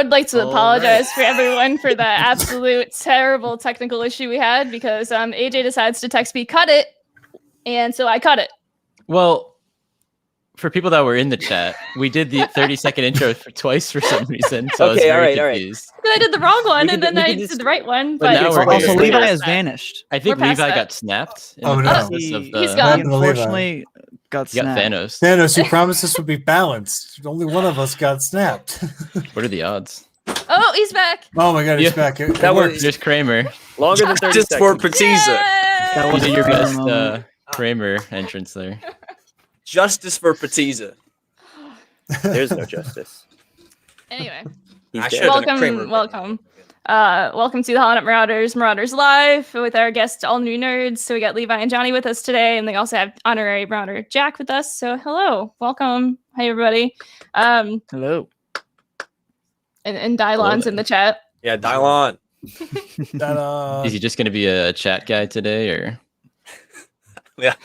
would like to apologize for everyone for that absolute terrible technical issue we had because AJ decides to text me, cut it, and so I cut it. Well, for people that were in the chat, we did the 30-second intro twice for some reason, so Okay, I was very all right. confused. I did the wrong one, and then I did the right one. But now we're Also, here. Levi has vanished. I think We're past Levi that. got snapped. In Oh, the no. process of the, He's gone. He unfortunately got He got snapped. Thanos. Thanos, you promised this would be balanced. Only one of us got snapped. What are the odds? Oh, he's back. Oh my god, he's Yeah. back. It That worked. was- There's Kramer. Longer than 30 Just for seconds. Patiza. That Yay! was These are your Kramer best moment. Kramer entrance there. Justice for Patiza. There's no justice. Anyway, He's I dead. should've done a Kramer. welcome. Welcome to the Holland Up Marauders Live with our guest AllNewNerds. So we got Levi and Johnny with us today, and they also have honorary Marauder Jack with us. So hello, welcome, hi everybody. Hello. And Dylon's in the chat. Yeah, Dylon. Ta-da. Is he just going to be a chat guy today, or? Yeah.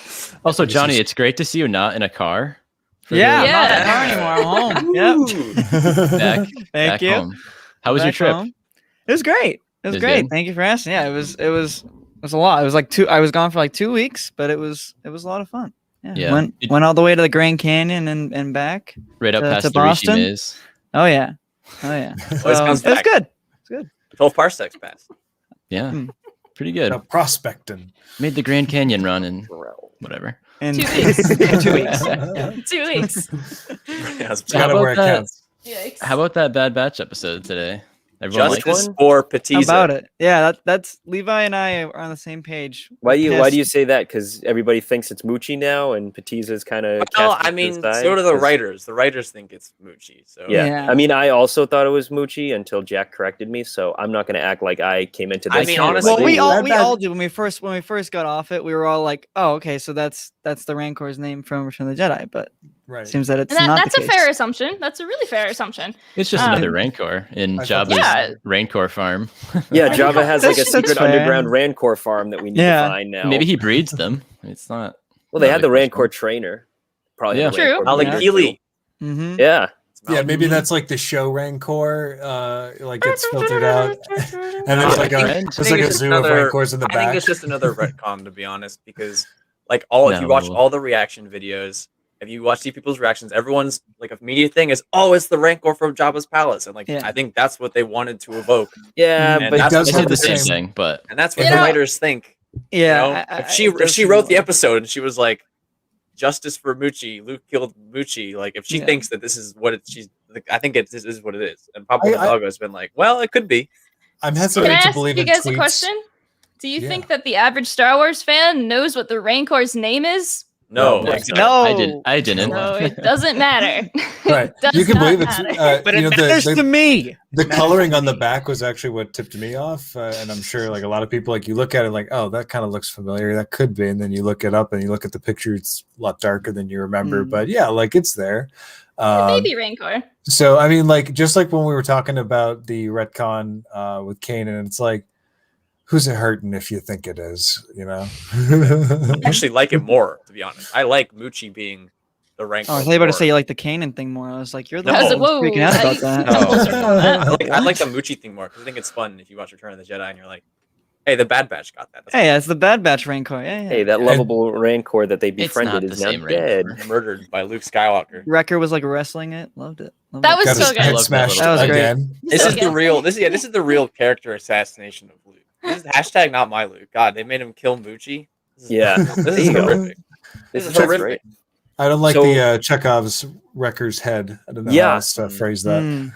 Also, Johnny, it's great to see you not in a car. for Yeah, the- I'm not in the car anymore. I'm home. Yep. Back, Thank back you. home. How was your Back trip? home. It was great. It was It was great. good? Thank you for asking. Yeah, it was a lot. It was like I was gone for like 2 weeks, but it was a lot of fun. Yeah. Yeah. Went all the way to the Grand Canyon and back. Right up to past the Boston? Rishi Miz. Oh yeah. Oh yeah. Always So, comes it was back. good. 12 parsecs pass. Yeah, Hmm. pretty good. No, prospecting. Made the Grand Canyon run in whatever. In 2 weeks. 2 weeks. 2 weeks. Yeah, it's How Gotta about where it that? counts. Yikes. How about that Bad Batch episode today? Everyone liked Justice it? for How Patiza. about it? Yeah, that's Levi and I are on the same page. Why do Yes. you say that? Because everybody thinks it's Moochie now, and Patiza's kind of. Well, I mean, so do the writers. The writers think it's Moochie. So Yeah. Yeah. I mean, I also thought it was Moochie until Jack corrected me, so I'm not going to act like I came into this. I mean, honestly- Well, we Bad Batch- all did when we first got off it. We were all like, "Oh, okay, so that's the Rancor's name from Return of the Jedi." But Right. it seems that it's And not that's the a case. fair assumption. That's a really fair assumption. It's just another Rancor in I thought- Jabba's Yeah. Rancor farm. Yeah, Jabba has like a That's secret fair. underground Rancor farm that we need Yeah. to find now. Maybe he breeds them. It's not. Well, they not had the really Rancor personal. trainer. Probably. Yeah. the True. Rancor Malik breeder, Healy. Mm-hmm. too. Yeah. Yeah, maybe that's like the show Rancor, like gets filtered out, and there's like think a zoo of Rancors in the I think back. it's just another retcon, to be honest, because like if you watch No. all the reaction videos, if you see people's reactions, everyone's like immediate thing is, oh, it's the Rancor from Jabba's palace, and like Yeah. I think that's what they wanted to evoke, Yeah, And but that's does They what have did the the same same- thing, but and that's what You the know- writers think. Yeah. You know? If she wrote the episode and she was like, "Justice for Moochie, Luke killed Moochie," like if she Yeah. thinks that this is what she's, like, I think this is what it is. And Papa I- Hidalgo has been like, "Well, it could be." I'm Can hesitant I to ask believe you in guys a tweets. question? Do you Yeah. think that the average Star Wars fan knows what the Rancor's name is? No, No. exactly. No. I didn't. No, it doesn't matter. Right. It does You can not believe it's matter. But you it know, matters to me. the coloring on the back was actually what tipped me off, and I'm sure like a lot of people, like you look at it like, oh, that kind of looks familiar, that could be, and then you look it up and you look at the picture, it's a lot darker than you remember, Mm. but yeah, like it's there. Baby Rancor. So I mean, like just like when we were talking about the retcon with Kanan, it's like, who's it hurting if you think it is, you know? I actually like it more, to be honest. I like Moochie being the Rancor. Oh, I thought you were about to more. say you like the Kanan thing more. I was like, you're the No. one I was who's like, whoa, freaking out I- about that. No. Double circle that. I like the Moochie thing more because I think it's fun if you watch Return of the Jedi and you're like, "Hey, the Bad Batch got that." That's Hey, that's the Bad Batch Rancor. Yeah, yeah. hey, that lovable Rancor that they It's befriended not is the now same dead. Rancor. murdered by Luke Skywalker. Wrecker was like wrestling it. Loved it. Loved That it. was Got so his good. head love that smashed little- That was great. again. This So is the good. real. This is the real character assassination of Luke. This is hashtag not my Luke. God, they made him kill Moochie. This is, Yeah. this There is you go. horrific. This is That's horrific. right. I don't like So- the Chekhov's Wrecker's head. I don't know Yeah. how else to phrase that. Mm.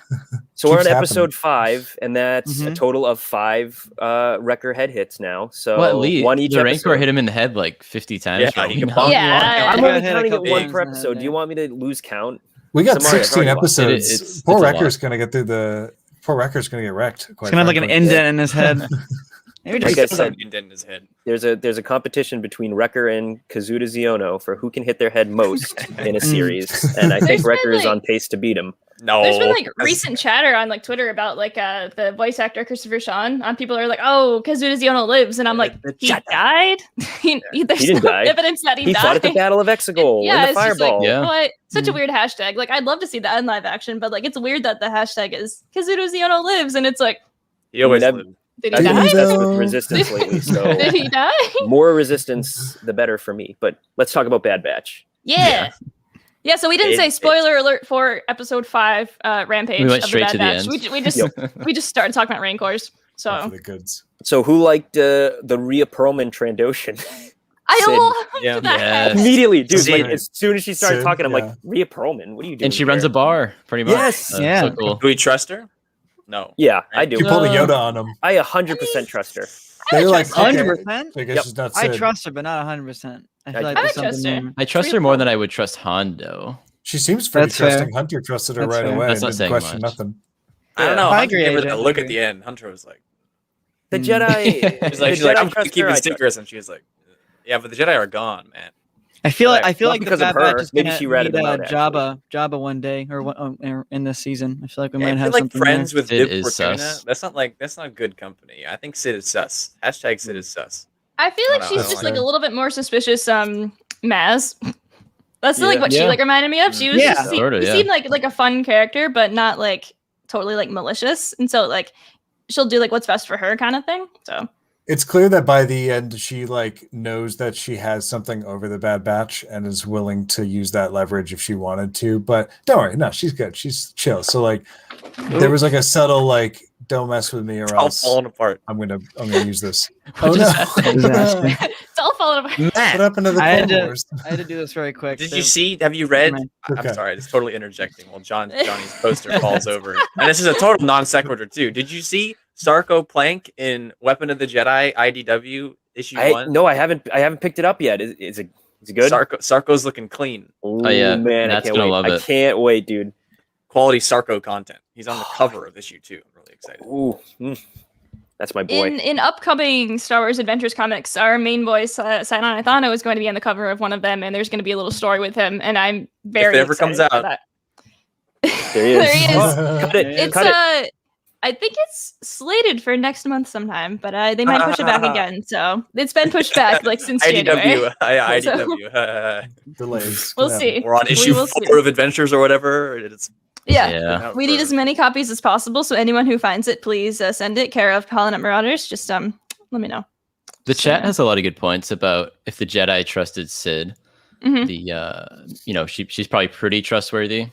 So we're on Keeps episode 5, and that's a Mhm. total of 5 Wrecker head hits now. So Well, at least one each the episode. Rancor hit him in the head like 50 times. Yeah, probably he can now. bonk Yeah. I'm Yeah, only hit a counting it couple one times per in the head episode. Do you there. want me to lose count? We got Samari, 16 how are you? episodes. It's Poor a lot. Wrecker's gonna get through the. Poor Wrecker's gonna get wrecked. He's gonna have like an indent in his head. Maybe Like just I said, indent in his head. there's a competition between Wrecker and Kazuda Ziono for who can hit their head most in a series, and I think There's been, Wrecker is like- on pace to beat him. No, There's been like that's- recent chatter on like Twitter about like the voice actor Christopher Sean. People are like, "Oh, Kazuda Ziono lives," and I'm like, The "He Jedi. died? There's He didn't no die. evidence that he He died." fought at the Battle of Exegol Yeah, in the it's just like, Fireball. Yeah. what? Such a Mhm. weird hashtag. Like, I'd love to see that in live action, but like, it's weird that the hashtag is Kazuda Ziono lives, and it's like, he always Nev- lived. did I've he been die? obsessed with No. Resistance lately, so Did he die? more Resistance, the better for me. But let's talk about Bad Batch. Yeah. Yeah, so we didn't say spoiler alert for episode 5, Rampage. We went of straight the to Bad the Batch. end. We just we just started talking about Rancors. For So the goods. So who liked the Rhea Perlman Trandoshan? I Sid. love Yeah. that. Yes. Immediately, dude. Sid. Like as soon as she started Sid, talking, I'm yeah. like, Rhea Perlman, what are you doing? And she runs here? a bar, pretty much. Yes. Yeah. So cool. Do we trust her? No. Yeah, I do. You pulled a No. Yoda on them. I 100% trust her. They're like, trust her. okay, 100%. I guess Yep. she's not I Sid. trust her, but not 100%. I feel I like would there's trust something her. there. I trust her more than I would trust Hondo. She seems pretty That's fair. trusting. Hunter trusted her That's right fair. away. That's and not didn't saying question much. nothing. I don't know. I Hunter agree, gave her AJ, that I look agree. at the end. Hunter was like, The Mm. Jedi. she's like, the Jedi I'm trust keeping her, I secrets, and she was like, yeah, but the Jedi are gone, man. I feel like Right. the Not because Bad of her. Batch is Maybe gonna she ratted meet, them out, Jabba one day or in this season. I feel like we Yeah, might if you're have like something friends there. with Sid Dip is Fortuna, sus. that's not good company. I think Sid is sus. Hashtag Sid is sus. I feel I like don't she's know, just I like a don't- little bit more suspicious. Maz. That's like what she Yeah. like reminded me of. She was Yeah. just Sorta, she yeah. seemed like a fun character, but not like totally like malicious. And so like she'll do like what's best for her kind of thing. So It's clear that by the end, she like knows that she has something over the Bad Batch and is willing to use that leverage if she wanted to. But don't worry, no, she's good. She's chill. So like, there was like a subtle like, don't mess with me or It's all else falling apart. I'm gonna use this. What Oh just no! happened? Disaster. it's all falling apart. What Matt, happened to the I had Clone to- Wars? I had to do this very quick. did So- you see? Have you read? Right. Okay. I'm sorry, it's totally interjecting while Johnny's poster falls over. And this is a total non sequitur too. Did you see Sarko Plank in Weapon of the Jedi IDW issue 1? No, I haven't picked it up yet. Is it good? Sarko's looking clean. Oh yeah, man, Matt's I can't gonna wait. love I it. can't wait, dude. Quality Sarko content. He's on the cover of issue 2. I'm really excited. Ooh, that's my boy. In upcoming Star Wars Adventures comics, our main voice, Sainan Ithano, is going to be on the cover of one of them, and there's going to be a little story with him, and I'm very If it ever excited comes for out. that. There he is. There he is. Cut it. It's Cut it. I think it's slated for next month sometime, but they might push it back again. So it's been pushed back like since January. IDW. Delays. We'll Yeah. see. We're on We issue will 4 see. of Adventures or whatever. It's Yeah. Yeah. We need as many copies as possible. So anyone who finds it, please send it. Care of Pollen Marauders. Just let me know. The So, chat yeah. has a lot of good points about if the Jedi trusted Sid. Mhm. The she's probably pretty trustworthy,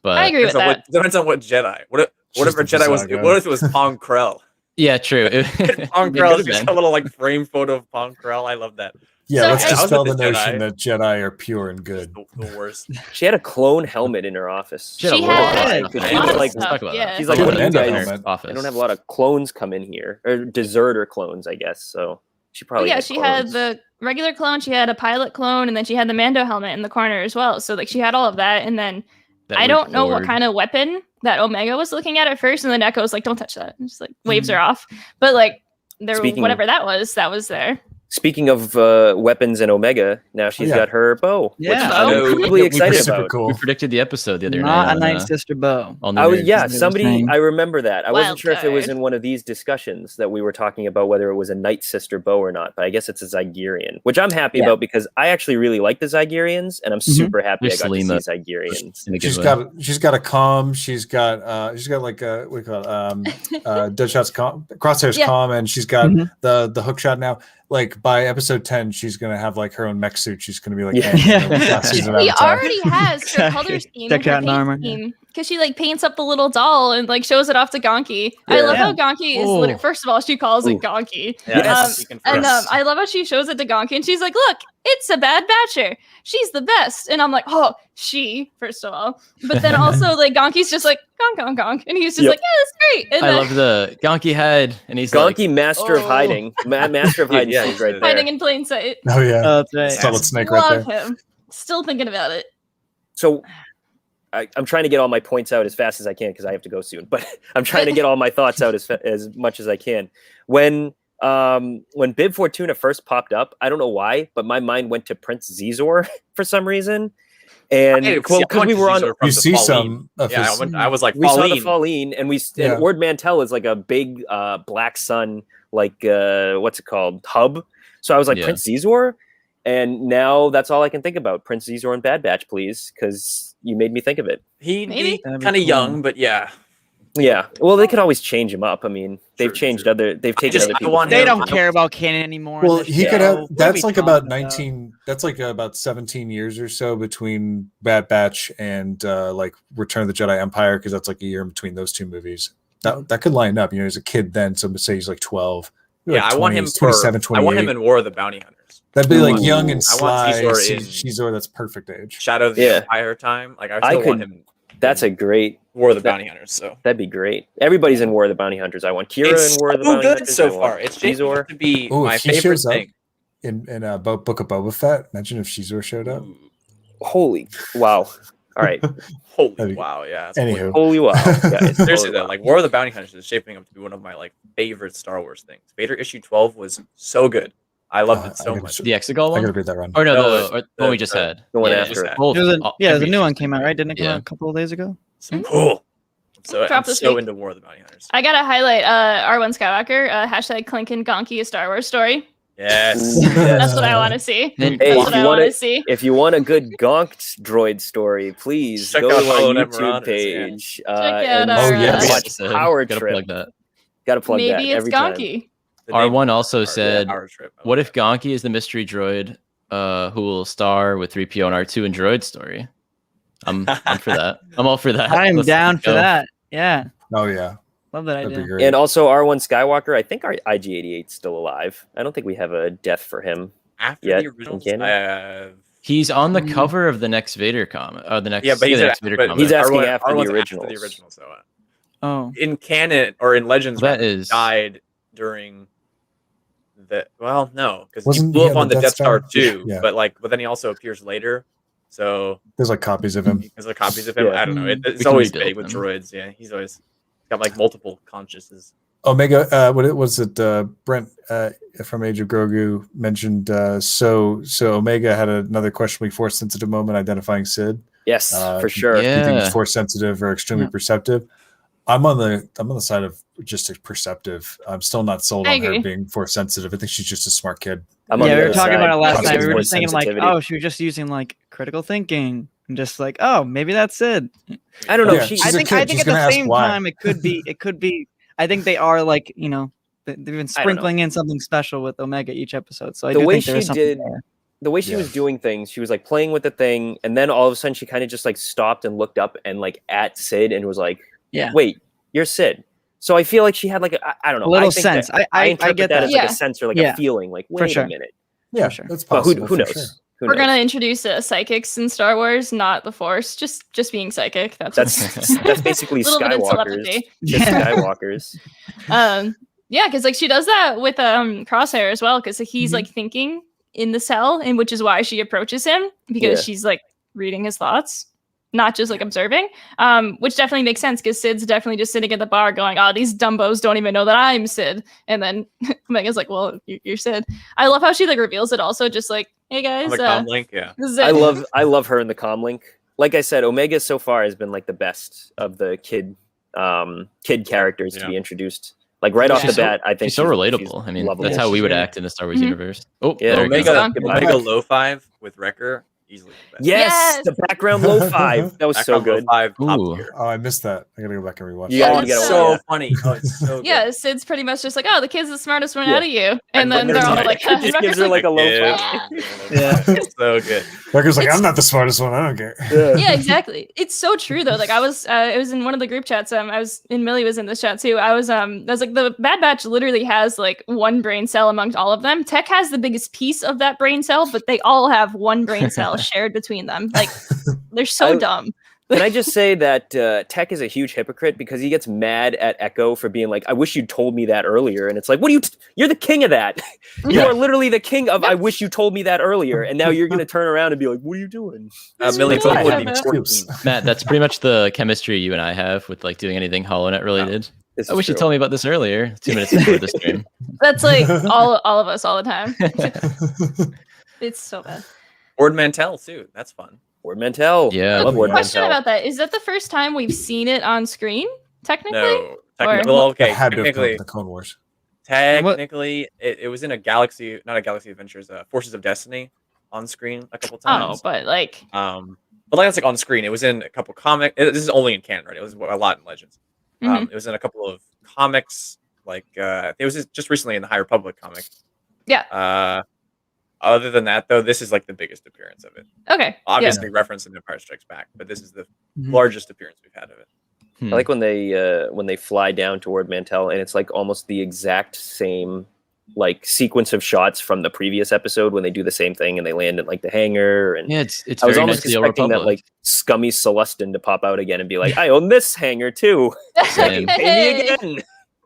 but I agree with that. Depends on what Jedi. What if She's a the Jedi was? Visaga. What if it was Pong Krell? yeah, true. Pong It Krell could've just been. a little like frame photo of Pong Krell. I love that. Yeah, So let's I- dispel the I was with the notion Jedi. that Jedi are pure and good. The worst. She had a clone helmet in her office. She had a She lot of had stuff. a Yeah, lot of let's stuff, talk about yeah. that. She's like, Yeah, what do you Mando guys? helmet. Office. I don't have a lot of clones come in here, or deserter clones, I guess. So she Oh, probably. yeah, she had clones. the regular clone, she had a pilot clone, and then she had the Mando helmet in the corner as well. So like she had all of that, and then That I don't know what record. kind of weapon that Omega was looking at first, and then Echo's like, "Don't touch that," and just like waves her off. But like there, Speaking- whatever that was there. Speaking of weapons in Omega, now she's Yeah. got her bow, Yeah. which I'm Oh, incredibly we excited super about. cool. We predicted the episode the other Not night. a on, nice sister bow. on I was, Nerds. yeah, was somebody. saying. I remember that. I wasn't Wild sure if it was card. in one of these discussions that we were talking about whether it was a Night Sister bow or not. But I guess it's a Zygerian, which I'm happy Yeah. about because I actually really like the Zygerians, and I'm super happy They're I got Selima. to see Zygerians. In a good She's way. got a comm. She's got like a what do you call it? Deadshot's comm, Crosshair's Yeah. comm, and she's got Mhm. the hook shot now. Like by episode 10, she's gonna have like her own mech suit. She's gonna be like, Yeah. Anakin in the last season of She Avatar. already has her color Exactly. scheme, Decked and her out in paint armor. scheme, because she like paints up the little doll and like shows it off to Gonki. I Yeah. love how Yeah. Gonki is. Oh. First of all, she calls it Ooh. Gonki. Yes. And I love how she shows it to Gonki, and she's like, "Look, it's a Bad Batcher. She's the best." And I'm like, "Oh, she." First of all, but then also like Gonki's just like gonk, and he's just Yep. like, "Yeah, that's great." And I then love the Gonki head, and he's Gonki, like, master of oh. hiding, master of hiding, Yeah, is right hiding there. in plain sight. Oh yeah, Oh, that's right. solid snake right Love there. him. Still thinking about it. So I'm trying to get all my points out as fast as I can because I have to go soon. But I'm trying to get all my thoughts out as much as I can. When when Bib Fortuna first popped up, I don't know why, but my mind went to Prince Zizor for some reason. And because we were on, you see some of yeah, his, I was like, we saw the Pauline. Pauline, and Ord Mantell is like a big Black Sun, like what's it called, hub. So I was like, Prince Zizor, and now that's all I can think about. Prince Zizor and Bad Batch, please, because you made me think of it. He'd be kind of young, but yeah. Yeah, well, they could always change him up. I mean, they've changed other. They've taken other people. They don't care about canon anymore. Well, he could have. That's like about about? 19. That's like about 17 years or so between Bad Batch and like Return of the Jedi Empire, because that's like a year in between those two movies. That could line up. You know, as a kid then, so say he's like 12. Yeah, like I want him 27, 28. I want him in War of the Bounty Hunters. That'd be like young and I want sly. Zizor in That's perfect age. Shadow of the Empire time. Like I want him. That's a great War of the Bounty Hunters. So that'd be great. Everybody's in War of the Bounty Hunters. I want Kira in War of the Bounty Hunters. So far, it's Shizor to be my favorite thing. In Book of Boba Fett. Imagine if Shizor showed up. Holy wow! All right. Holy wow! Yeah. Anywho. Holy wow! Guys. Seriously though, like War of the Bounty Hunters is shaping up to be one of my like favorite Star Wars things. Vader issue 12 was so good. I loved it so much. The Exegol one? I gotta read that run. Or no, the one we just had. The one after it. There's a new one came out, right? Didn't it come out a couple of days ago? Cool. So I'm so week. into War of the Bounty Hunters. I gotta highlight R1 Skywalker, hashtag Clink and Gonky, a Star Wars story. Yes. That's what I want to see. Hey, That's what I want to see. If you want a good Gonked droid story, please Check go out to our Marauders, YouTube page. Check out and our, watch Power Gotta Trip. plug that. Gotta plug that Maybe it's every time. Gonky. R1 also said, Power Trip. what if Gonky is the mystery droid who will star with 3PO and R2 in Droid Story? I'm for that. I'm all for that. I'm Let's down for go. that. Yeah. Oh yeah. Love that That'd be idea. great. And also R1 Skywalker, I think our IG-88's still alive. I don't think we have a death for him. After yet the originals, in He's on the cover of the next Vader comic. The next, yeah, but he's, the next Vader comic. he's asking R1 after the R1's originals. After the originals, though. Oh. In canon or in Legends, That is- died during the. Well, no, because he Wasn't blew he up on on the the Death Death Star Star? too. Yeah. But then he also appears later. So There's like copies of him. there's like copies of him. Yeah. I don't know. We It's can always rebuild big with them. droids. Yeah, he's always got like multiple consciouses. Omega, what it was it? Brent from Age of Grogu mentioned. So Omega had another questionably force sensitive moment identifying Sid. Yes, for sure. Do you think Yeah. he's force sensitive or extremely perceptive? I'm on the side of just perceptive. I'm still not sold I on her agree. being force sensitive. I think she's just a smart kid. I'm on Yeah, the we were other talking side. about it last night. We Positive were force just thinking like, sensitivity. oh, she was just using like critical thinking. And just like, oh, maybe that's it. I don't know. Yeah, She, she's I a think kid. I think She's at the gonna ask same why. time it could be I think they are like, they've been I don't know. sprinkling in something special with Omega each episode. So I The do way think there is she something did- there. the way she was doing things, she was like playing with the thing, and then all of a sudden she kind of just like stopped and looked up and like at Sid and was like, Yeah. wait, you're Sid." So I feel like she had like I don't know, A little I think sense. that- I interpret get that that. as like Yeah. a sense or like Yeah. a feeling. Like, For wait sure. a minute. Yeah, sure. that's But possible. who for knows? sure. Who We're knows? gonna introduce psychics in Star Wars, not the Force. Just being psychic. That's That's basically Little bit of Skywalkers. telepathy. Just Yeah. Skywalkers. Yeah, because like she does that with Crosshair as well, because he's Mm-hmm. like thinking in the cell, and which is why she approaches him, because Yeah. she's like reading his thoughts, not just like observing. Which definitely makes sense, because Sid's definitely just sitting at the bar going, "Oh, these dumbos don't even know that I'm Sid," and then Mega's like, "Well, you're Sid." I love how she like reveals it also, just like, "Hey guys, On the comm link, yeah. this is I it." love her in the comm link. Like I said, Omega so far has been like the best of the kid characters to Yeah. be introduced. Like right off the She's so- bat, I think She's so relatable. I mean, lovable. that's how we would Yeah. act in the Star Wars Mhm. universe. Oh, Yeah, there it goes. Omega Low 5 with Wrecker, easily the best. Yes, Yes! the background low 5. That was so Background Low good. 5, top Ooh. tier. Oh, I missed that. I gotta go back and rewatch. You gotta- Oh, you it's gotta so watch funny. Oh, it's so good. Yeah, Sid's pretty much just like, "Oh, the kid's the smartest one Yeah. out of you," and then Wrecker's they're all like- like, just Wrecker's gives her like a low Yeah. 5. Yeah. It's so good. Becker's like, It's- I'm not the smartest one. I don't care. Yeah, exactly. It's so true though. Like I was, it was in one of the group chats. I was, and Millie was in this chat too. I was like, the Bad Batch literally has like one brain cell amongst all of them. Tech has the biggest piece of that brain cell, but they all have one brain cell shared between them. Like they're so dumb. Can I just say that Tech is a huge hypocrite because he gets mad at Echo for being like, "I wish you told me that earlier," and it's like, "What are you? You're the king of that. You Yeah. are literally the king of. I wish you told me that earlier." And now you're gonna turn around and be like, "What are you doing?" Millie really would be bad. 14. Matt, that's pretty much the chemistry you and I have with like doing anything HoloNet related. This I is wish you true. told me about this earlier, 2 minutes before the stream. That's like all of us all the time. It's so bad. Ord Mantell too. That's fun. Ward Mantell. Yeah. I love Ward Question Mantell. about that: is that the first time we've seen it on screen? Technically, No, Or- well, okay. It had to have come Technically, from the Clone Wars. it was in a Galaxy, not a Galaxy Adventures, Forces of Destiny on screen a couple oh, times. but like, But like that's like on screen. It was in a couple this is only in canon, right? It was a lot in Legends. Mhm. It was in a couple of comics. Like it was just recently in the High Republic comic. yeah, Other than that, though, this is like the biggest appearance of it. okay, Obviously referenced in Empire Strikes Back, but this is the Mhm. largest appearance we've had of it. I like when they fly down toward Mantell, and it's like almost the exact same like sequence of shots from the previous episode when they do the same thing and they land in like the hangar. And Yeah, it's I was very almost nice to the Old expecting that Republic. like scummy Celestin to pop out again and be like, "I own this hangar too. Same. Pay me again."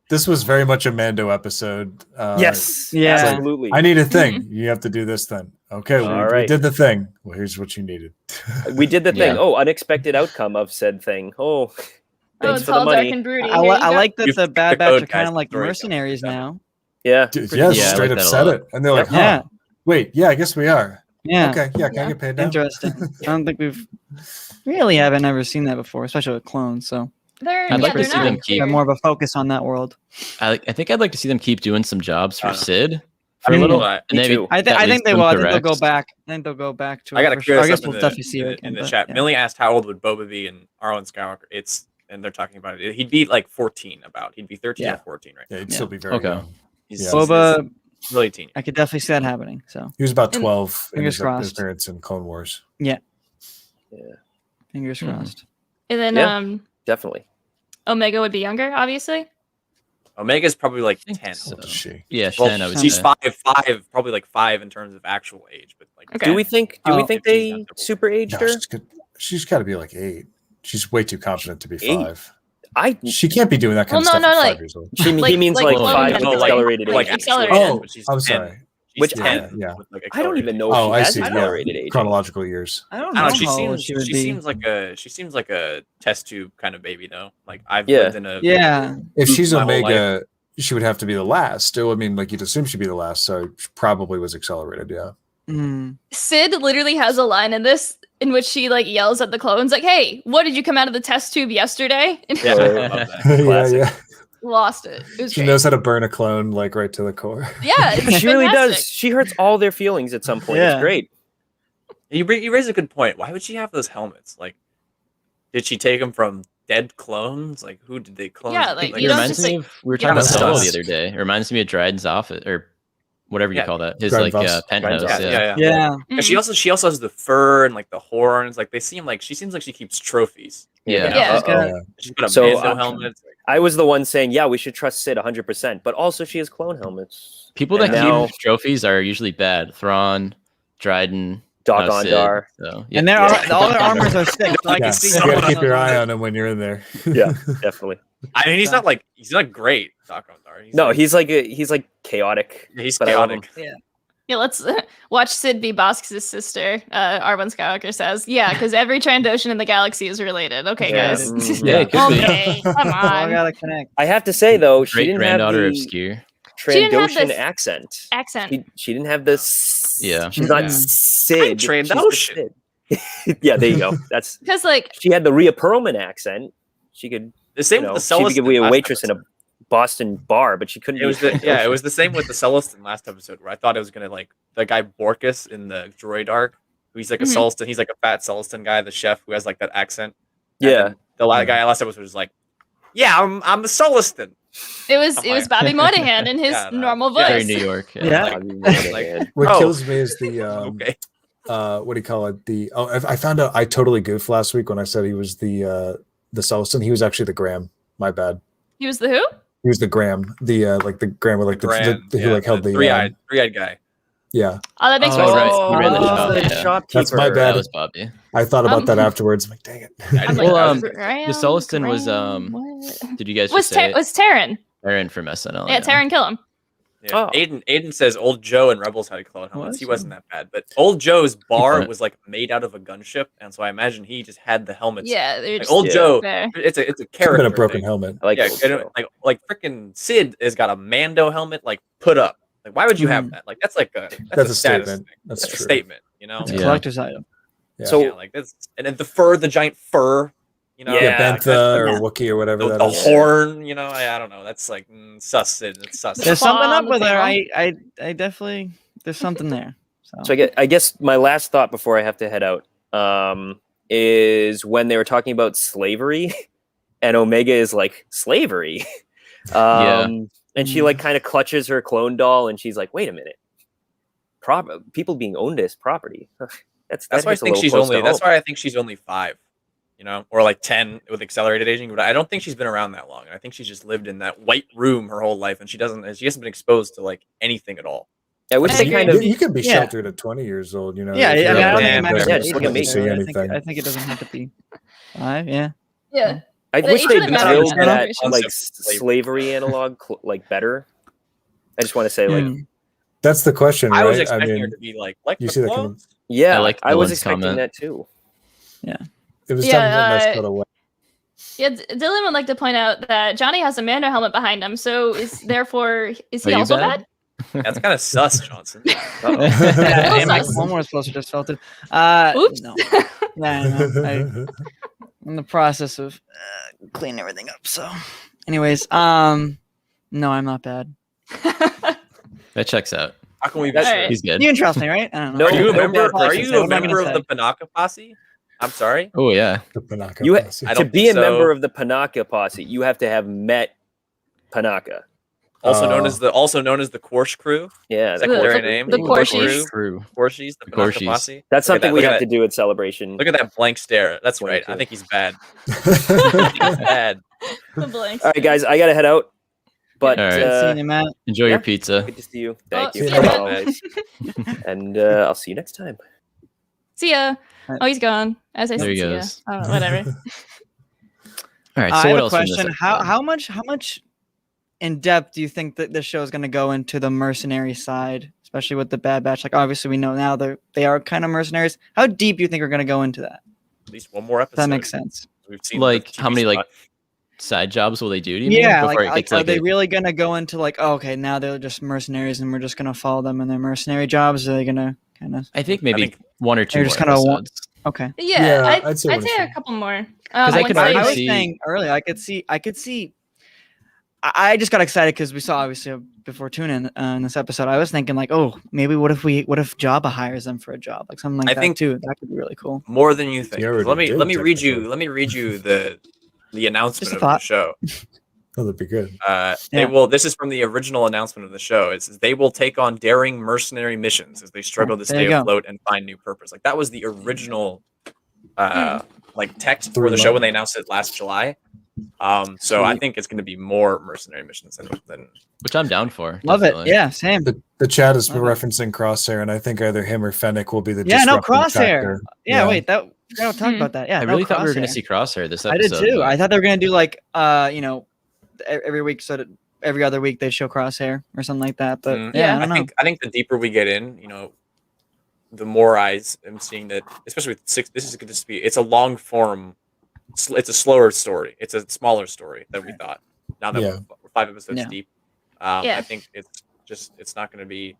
This was very much a Mando episode. Yes, Yeah. absolutely. I need a thing. You have to do this then. Okay, we Alright. did the thing. Well, here's what you needed. We did the thing. Yeah. Oh, unexpected outcome of said thing. Oh, oh, thanks it's for the all dark money. and broody. I, Here li- you I go. like that You've the picked Bad the Batch code, are kind guys. of like Storytelling. mercenaries now. Yeah, Dude, Pretty yeah, cool. Yeah, I straight like up that a said lot. it. And they're like, Yeah. wait, yeah, I guess we are. Yeah. Okay, yeah, can I get paid now? Interesting. I don't think we've really haven't ever seen that before, especially with clones. So They're, I'd yeah, like to they're see not them we clear. have more of a focus on that world. I think I'd like to see them keep doing some jobs for Uh, Sid for I mean, a little. me and maybe too. I that think leads they them will. I to think they'll go Rex. back. I think they'll go back to. I gotta for clear sure. I this guess up in we'll the, definitely see it in the but, chat. yeah. Millie asked how old would Boba be in Arlen Skywalker. And they're talking about it. He'd be like 14 about. He'd be 13 Yeah. or 14 right Yeah, now. he'd Yeah. still be very Okay. young. He's, Yeah. Boba, he's really teeny. I could definitely see that happening. So He was about And- 12 in Fingers his crossed. appearance in Clone Wars. fingers Mhm. crossed. And then Yeah. Definitely. Omega would be younger, obviously. Omega's probably like think 10. so. What is she? Yeah, Well, 10, I would she's say. five, probably like 5 in terms of actual age, but like Okay. Do we think? Do we Oh. think She's they not double. super aged No, her? she's got to be like 8. She's way too confident to be 8? 5. I. She can't be doing that kind Well, of no, stuff no, at like- 5 years old. He Like- means like like clone 5 and with like- accelerated like age. accelerated. Oh, but she's I'm 10. sorry. She's Which 10 yeah. with, like, I don't even accelerated know Oh, if I she has see. accelerated Yeah. age. Chronological years. I don't I know don't know. how old she would be. Seems like a test tube kind of baby though. Like I've Yeah. lived in a Yeah. If she's my whole Omega, she would have to be the last. Still, I mean, like you'd assume she'd be the last, so she probably was accelerated. Yeah. Mm. Sid literally has a line in this in which she like yells at the clones, like, "Hey, what did you come out of the test tube yesterday?" And yeah, I love that. yeah, Classic. yeah. lost it. It was She great. knows how to burn a clone like right to the core. Yeah, it's She really does. fantastic. She hurts all their feelings at some point. Yeah. It's great. You raise a good point. Why would she have those helmets? Like, did she take them from dead clones? Like, who did they clone? Yeah, like, It you don't reminds just, me like, of we were you talking don't about Solo just- the other day. It reminds me of Dryden's office or whatever you Yeah. call that. His Dryden like Voss. penthouse. Dryden Voss, Yeah. Yeah. And she also has the fur and like the horns. Like she seems like she keeps trophies. Yeah. Yeah. Uh-oh. got- Yeah. She's got a So, Mando uh, helmet. I was the one saying, yeah, we should trust Sid 100%, but also she has clone helmets. People And that now- keep trophies are usually bad. Thrawn, Dryden, Doc now Sid, Ondar. So, And their all their armors are sick. So I Yeah. can see You gotta keep your eye on him when you're in there. Yeah, definitely. I mean, he's not great, Doc Ondar. No, he's like chaotic. he's but I love chaotic. Yeah, let's watch Sid be Bosk's sister. R1 Skywalker says, "Yeah, because every Trandoshan in the galaxy is related." Okay, Yeah. guys. Mhm. Yeah, it could be. Okay, come I on. gotta connect. I have to say though, she Great didn't have granddaughter of the Skier. didn't have Trandoshan this- accent. Accent. She didn't have the. Yeah. She's not Yeah. Sid. I'm she's Trandoshan. the Sid. Yeah, there you go. That's. Because like, She had the Rhea Perlman accent. She could. The same You know, with the she Celestin. could be a last waitress in a episode. Boston bar, but she couldn't. It was be it was the same with the Celestin last episode, where I thought it was gonna like the guy Borkus in the Droid arc, who he's like a Mhm. Celestin. He's like a fat Celestin guy, the chef who has like that accent. And Yeah. then the guy last episode was like, "Yeah, I'm a Celestin." it was I'm it was like- Bobby Moynihan in his Yeah, no. normal Yeah, Very voice. New York. Yeah. Like, What Oh. kills me is the okay. what do you call it? I found out I totally goofed last week when I said he was the Celestin. He was actually the Graham. My bad. He was the who? He was the Graham. Like the Graham with like Grand, the who like held the three-eyed guy. yeah. Oh, that makes Oh, more right. sense. You read the shop, the yeah. shopkeeper. That's my That bad. was Bobby. I thought about that Um, afterwards. I'm like, dang it. I'm like, Well, Graham, the Celestin was Graham, what? Did you guys was just say was Taryn? Aaron from SNL? Yeah, Taryn Killam. Yeah. Oh. Aiden says old Joe and Rebels had clone helmets. He What? wasn't that bad, but old Joe's bar point. was like made out of a gunship, and so I imagine he just had the helmets. Yeah, they're Like just old Yeah. Joe, there. it's a Could have character been a broken thing. helmet. I like Yeah, old and, Joe. like freaking Sid has got a Mando helmet like put up. Like, why would you have that? Like, that's like a That's a status statement. thing. That's That's a true. statement, you know. It's a Yeah. collector's item. Yeah. So- Yeah, like that's and then the fur, the giant fur, you know. Yeah, like, Bantha or yeah. Wookiee or whatever the that is. horn, you know. I don't know. That's like sus. Sid. It's sus. There's Claw something on up the with her. table. I definitely there's something there. So I guess my last thought before I have to head out is when they were talking about slavery, and Omega is like slavery, and she like kind of clutches her clone doll, and she's like, "Wait a minute, people being owned as property." That's why I think she's only. That's why I think she's only 5, you know, or like 10 with accelerated aging. But I don't think she's been around that long. I think she's just lived in that white room her whole life, and she hasn't been exposed to like anything at all. I wish I they agree. kind of. You could be Yeah. sheltered at 20 years old, you know. Yeah, if I you're mean, I don't up think it there, matters. Yeah, you just don't look at get me. to see I anything. think it doesn't have to be 5. Yeah. Yeah. I They wish they shouldn't matter drilled in that generation. like Slavery. slavery analog like better. I just want to say like Mm. That's the question, right? I was expecting her mean, to be like you the see that coming. clones. yeah, I like I was Dylan's expecting comment. that too. it was Yeah, definitely nice little way. Yeah, Dylan would like to point out that Johnny has a Mando helmet behind him, so is he Are you also bad? bad? That's kind of sus, Johnson. Uh-oh. Yeah, and my sus. Clone Wars poster just fell through. Oops. No. Yeah, I know. I'm in the process of cleaning everything up. So, anyways, no, I'm not bad. That checks out. How can we be All sure? right. He's good. You can trust me, right? I don't know. No, Are you a no member? bad Are person. you What a am I gonna member of say? the Panaka posse? I'm sorry. Oh yeah. The Panaka You posse. I to don't be think a member so. of the Panaka posse, you have to have met Panaka. Also known as the Quarsh crew. Yeah, Is the that Quarsh their crew. name? The Ooh, Quarshies. Crew. Quarshies, the The Panaka Quarshies. posse. That's Look at something that, we look have at to do at Celebration. Look at that blank stare. That's right. I 22. think he's bad. He's bad. The blanks. All right, guys, I gotta head out. But All right. Good seeing you, Matt. Enjoy yeah. your pizza. good to see you. Thank Oh, you. see ya, as Matt. always. And I'll see you next time. See ya. Oh, he's gone. As I There said, he see ya. goes. Oh, whatever. All right. I So have what a else? from this question. episode? How much in depth do you think that this show is going to go into the mercenary side, especially with the Bad Batch? Like, obviously, we know now they are kind of mercenaries. How deep do you think we're going to go into that? At least one more If episode. that makes sense. We've seen Like the TV how many like spot. side jobs will they do? Do you mean? Yeah, Before like, it gets are like they a- really going to go into like, oh, okay, now they're just mercenaries and we're just going to follow them in their mercenary jobs? Are they going to kind of? I think maybe think one or two they're more just kinda one- episodes. Okay. Yeah, Yeah, I'd I'd say say one or a two. couple more. 'Cause I once could they, already I was see- saying earlier, I could see. I just got excited because we saw obviously before tuning in this episode. I was thinking like, oh, maybe what if Jabba hires them for a job, like something like I that think- too. That could be really cool. More than you think. He already Let me did, read you. technically. Let me read you the announcement Just a of the thought. show. Oh, that'd be good. They Yeah. will. This is from the original announcement of the show. It says they will take on daring mercenary missions as they struggle to there you stay go. afloat and find new purpose. Like that was the original, like text for Through the show line. when they announced it last July. So I think it's going to be more mercenary missions than Which I'm down for. Love definitely. it. Yeah, same. The chat is Love it. referencing Crosshair, and I think either him or Fennec will be the Yeah, no, disrupting Crosshair. factor. Yeah, wait, that we gotta talk Hmm. about that. Yeah, I no, really thought we were going Crosshair. to see Crosshair this I episode. did too. but- I thought they were gonna do like every week, so that every other week they show Crosshair or something like that. But Mm. yeah, I I don't know. think the deeper we get in, the more eyes I'm seeing that, especially with 6. This is going to be. It's a long form. It's a slower story. It's a smaller story than we thought. Now that Yeah. we're 5 episodes Yeah. deep, Yeah. I think it's not going to be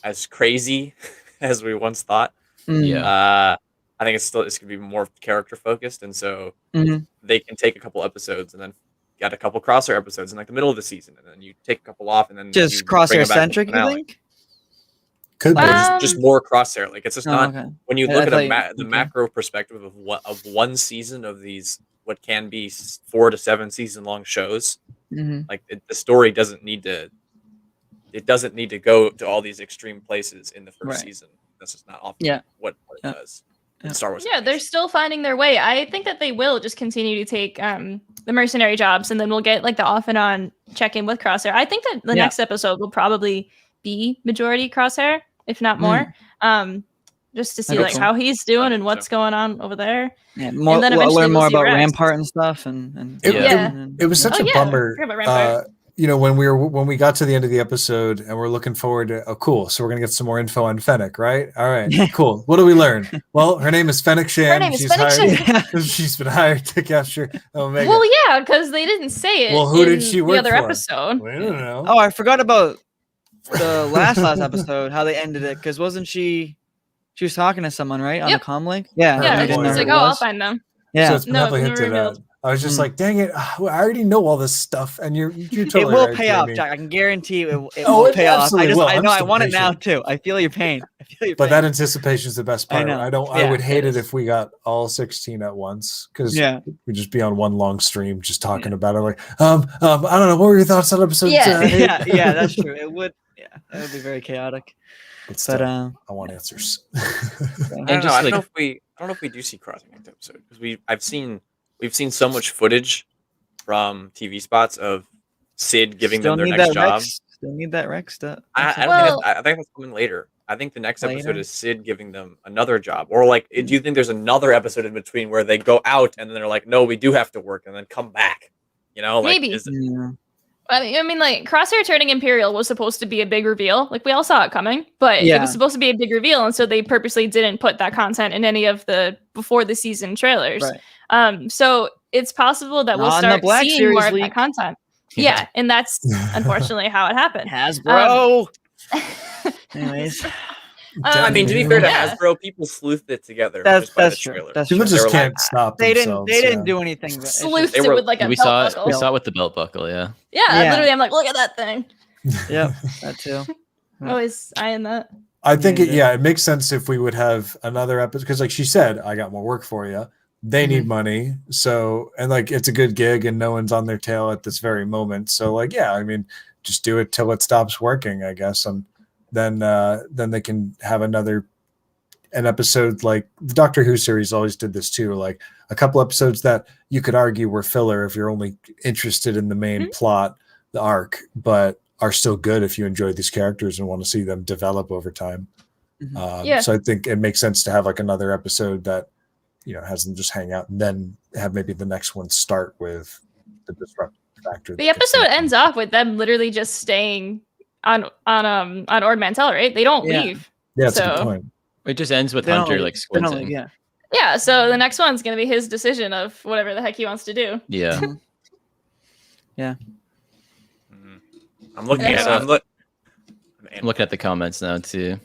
as crazy as we once thought. Mm. Yeah. I think it's going to be more character focused, and so Mhm. they can take a couple episodes and then get a couple Crosshair episodes in like the middle of the season, and then you take a couple off, and then you Just bring Crosshair them back to the centric, you finale. think? Could be. Just more Crosshair. Like it's just Oh, not okay. when you Yeah, look I at thought the okay. macro perspective of one season of these what can be 4 to 7 season long shows. Mhm. Like the story doesn't need to. It doesn't need to go to all these extreme places in the first Right. season. That's just not often Yeah. what it Yeah. does in Yeah. Star Wars. Yeah, they're still finding their way. I think that they will just continue to take the mercenary jobs, and then we'll get like the off and on check in with Crosshair. I think that the Yeah. next episode will probably be majority Crosshair, if not more. Just to see hope like so. how he's doing I and hope what's so. going on over there. Yeah, more, then we'll eventually learn we'll more see about Rex. Rampart and stuff. And It, Yeah. it was such Oh, a yeah, bummer. forgot about Rampart. when we got to the end of the episode and we're looking forward to, oh, cool. So we're going to get some more info on Fennec, right? All right, cool. What do we learn? Well, her name is Fennec Shan. Her name is Fennec Shan. She's been hired to capture Omega. Well, yeah, because they didn't say it. Well, who did in she the work other for? episode? We don't know. Oh, I forgot about the last episode, how they ended it, because wasn't she was talking to someone, right, on Yep. the comm link? Yeah, Yeah, I didn't know it's who like, it oh, I'll was. find them. yeah. So it's been No, heavily never hinted at. revealed. I was just like, dang it, I already know all this stuff, and you're totally It will right, pay off, Jamie. Jack. I can guarantee you it Oh, will it pay off. absolutely will. I I'm know. I still want it now patient. too. I feel your pain. But that anticipation is the best I part. know. I Yeah, would hate it it is. if we got all 16 at once, because Yeah. we'd just be on one long stream just talking about it. Like, I don't know, what were your thoughts on episode? Yeah. 8? yeah, that's true. It would. Yeah, that would be very chaotic. But still, But I want answers. I don't know. just I don't like- know if we do see crossing next episode because we've seen so much footage from TV spots of Sid giving them their next job. Still need that Rex stuff. I don't Well- think I think that's coming later. I think the next episode Later? is Sid giving them another job, or like, do you think there's another episode in between where they go out and then they're like, no, we do have to work, and then come back? You know, like, Maybe. Yeah. I mean, like Crosshair turning Imperial was supposed to be a big reveal. Like we all saw it coming, but it Yeah. was supposed to be a big reveal, and so they purposely didn't put that content in any of the before the season trailers. Right. So it's possible that we'll Not in the start Black seeing Series more of leak. that content. Yeah, and that's unfortunately how it happened. Hasbro. Anyways, I mean, to be fair to Yeah. Hasbro, people sleuthed it together. that's just by the true. trailer. That's People true. They just were like, can't stop They themselves. didn't yeah. do anything. It's just- Sleuthed they it were- with like a we belt saw it. buckle. We saw it with the belt buckle. Yeah. Yeah, Yeah. literally, I'm like, look at that thing. Yep, that too. I'm always eyeing that. I think Yeah. it makes sense if we would have another episode, because like she said, I got more work for you. They need money, so, and like it's a good gig and no one's on their tail at this very moment, so like, yeah, I mean, just do it till it stops working, I guess, and then they can have an episode. Like the Doctor Who series always did this too, like a couple episodes that you could argue were filler if you're only interested in the main plot, the arc, but are still good if you enjoy these characters and want to see them develop over time. Mhm. So I think it makes sense to have like another episode that, has them just hang out, and then have maybe the next one start with the disruptive factor. The episode ends off with them literally just staying on Ord Mantell, right? They don't Yeah. leave. Yeah, that's a good so- point. It just ends with They don't Hunter leave. like They don't squinting. leave, yeah. Yeah, so the next one's gonna be his decision of whatever the heck he wants to do. Yeah. I'm looking Yeah. at. I'm look. I'm looking at the comments now too.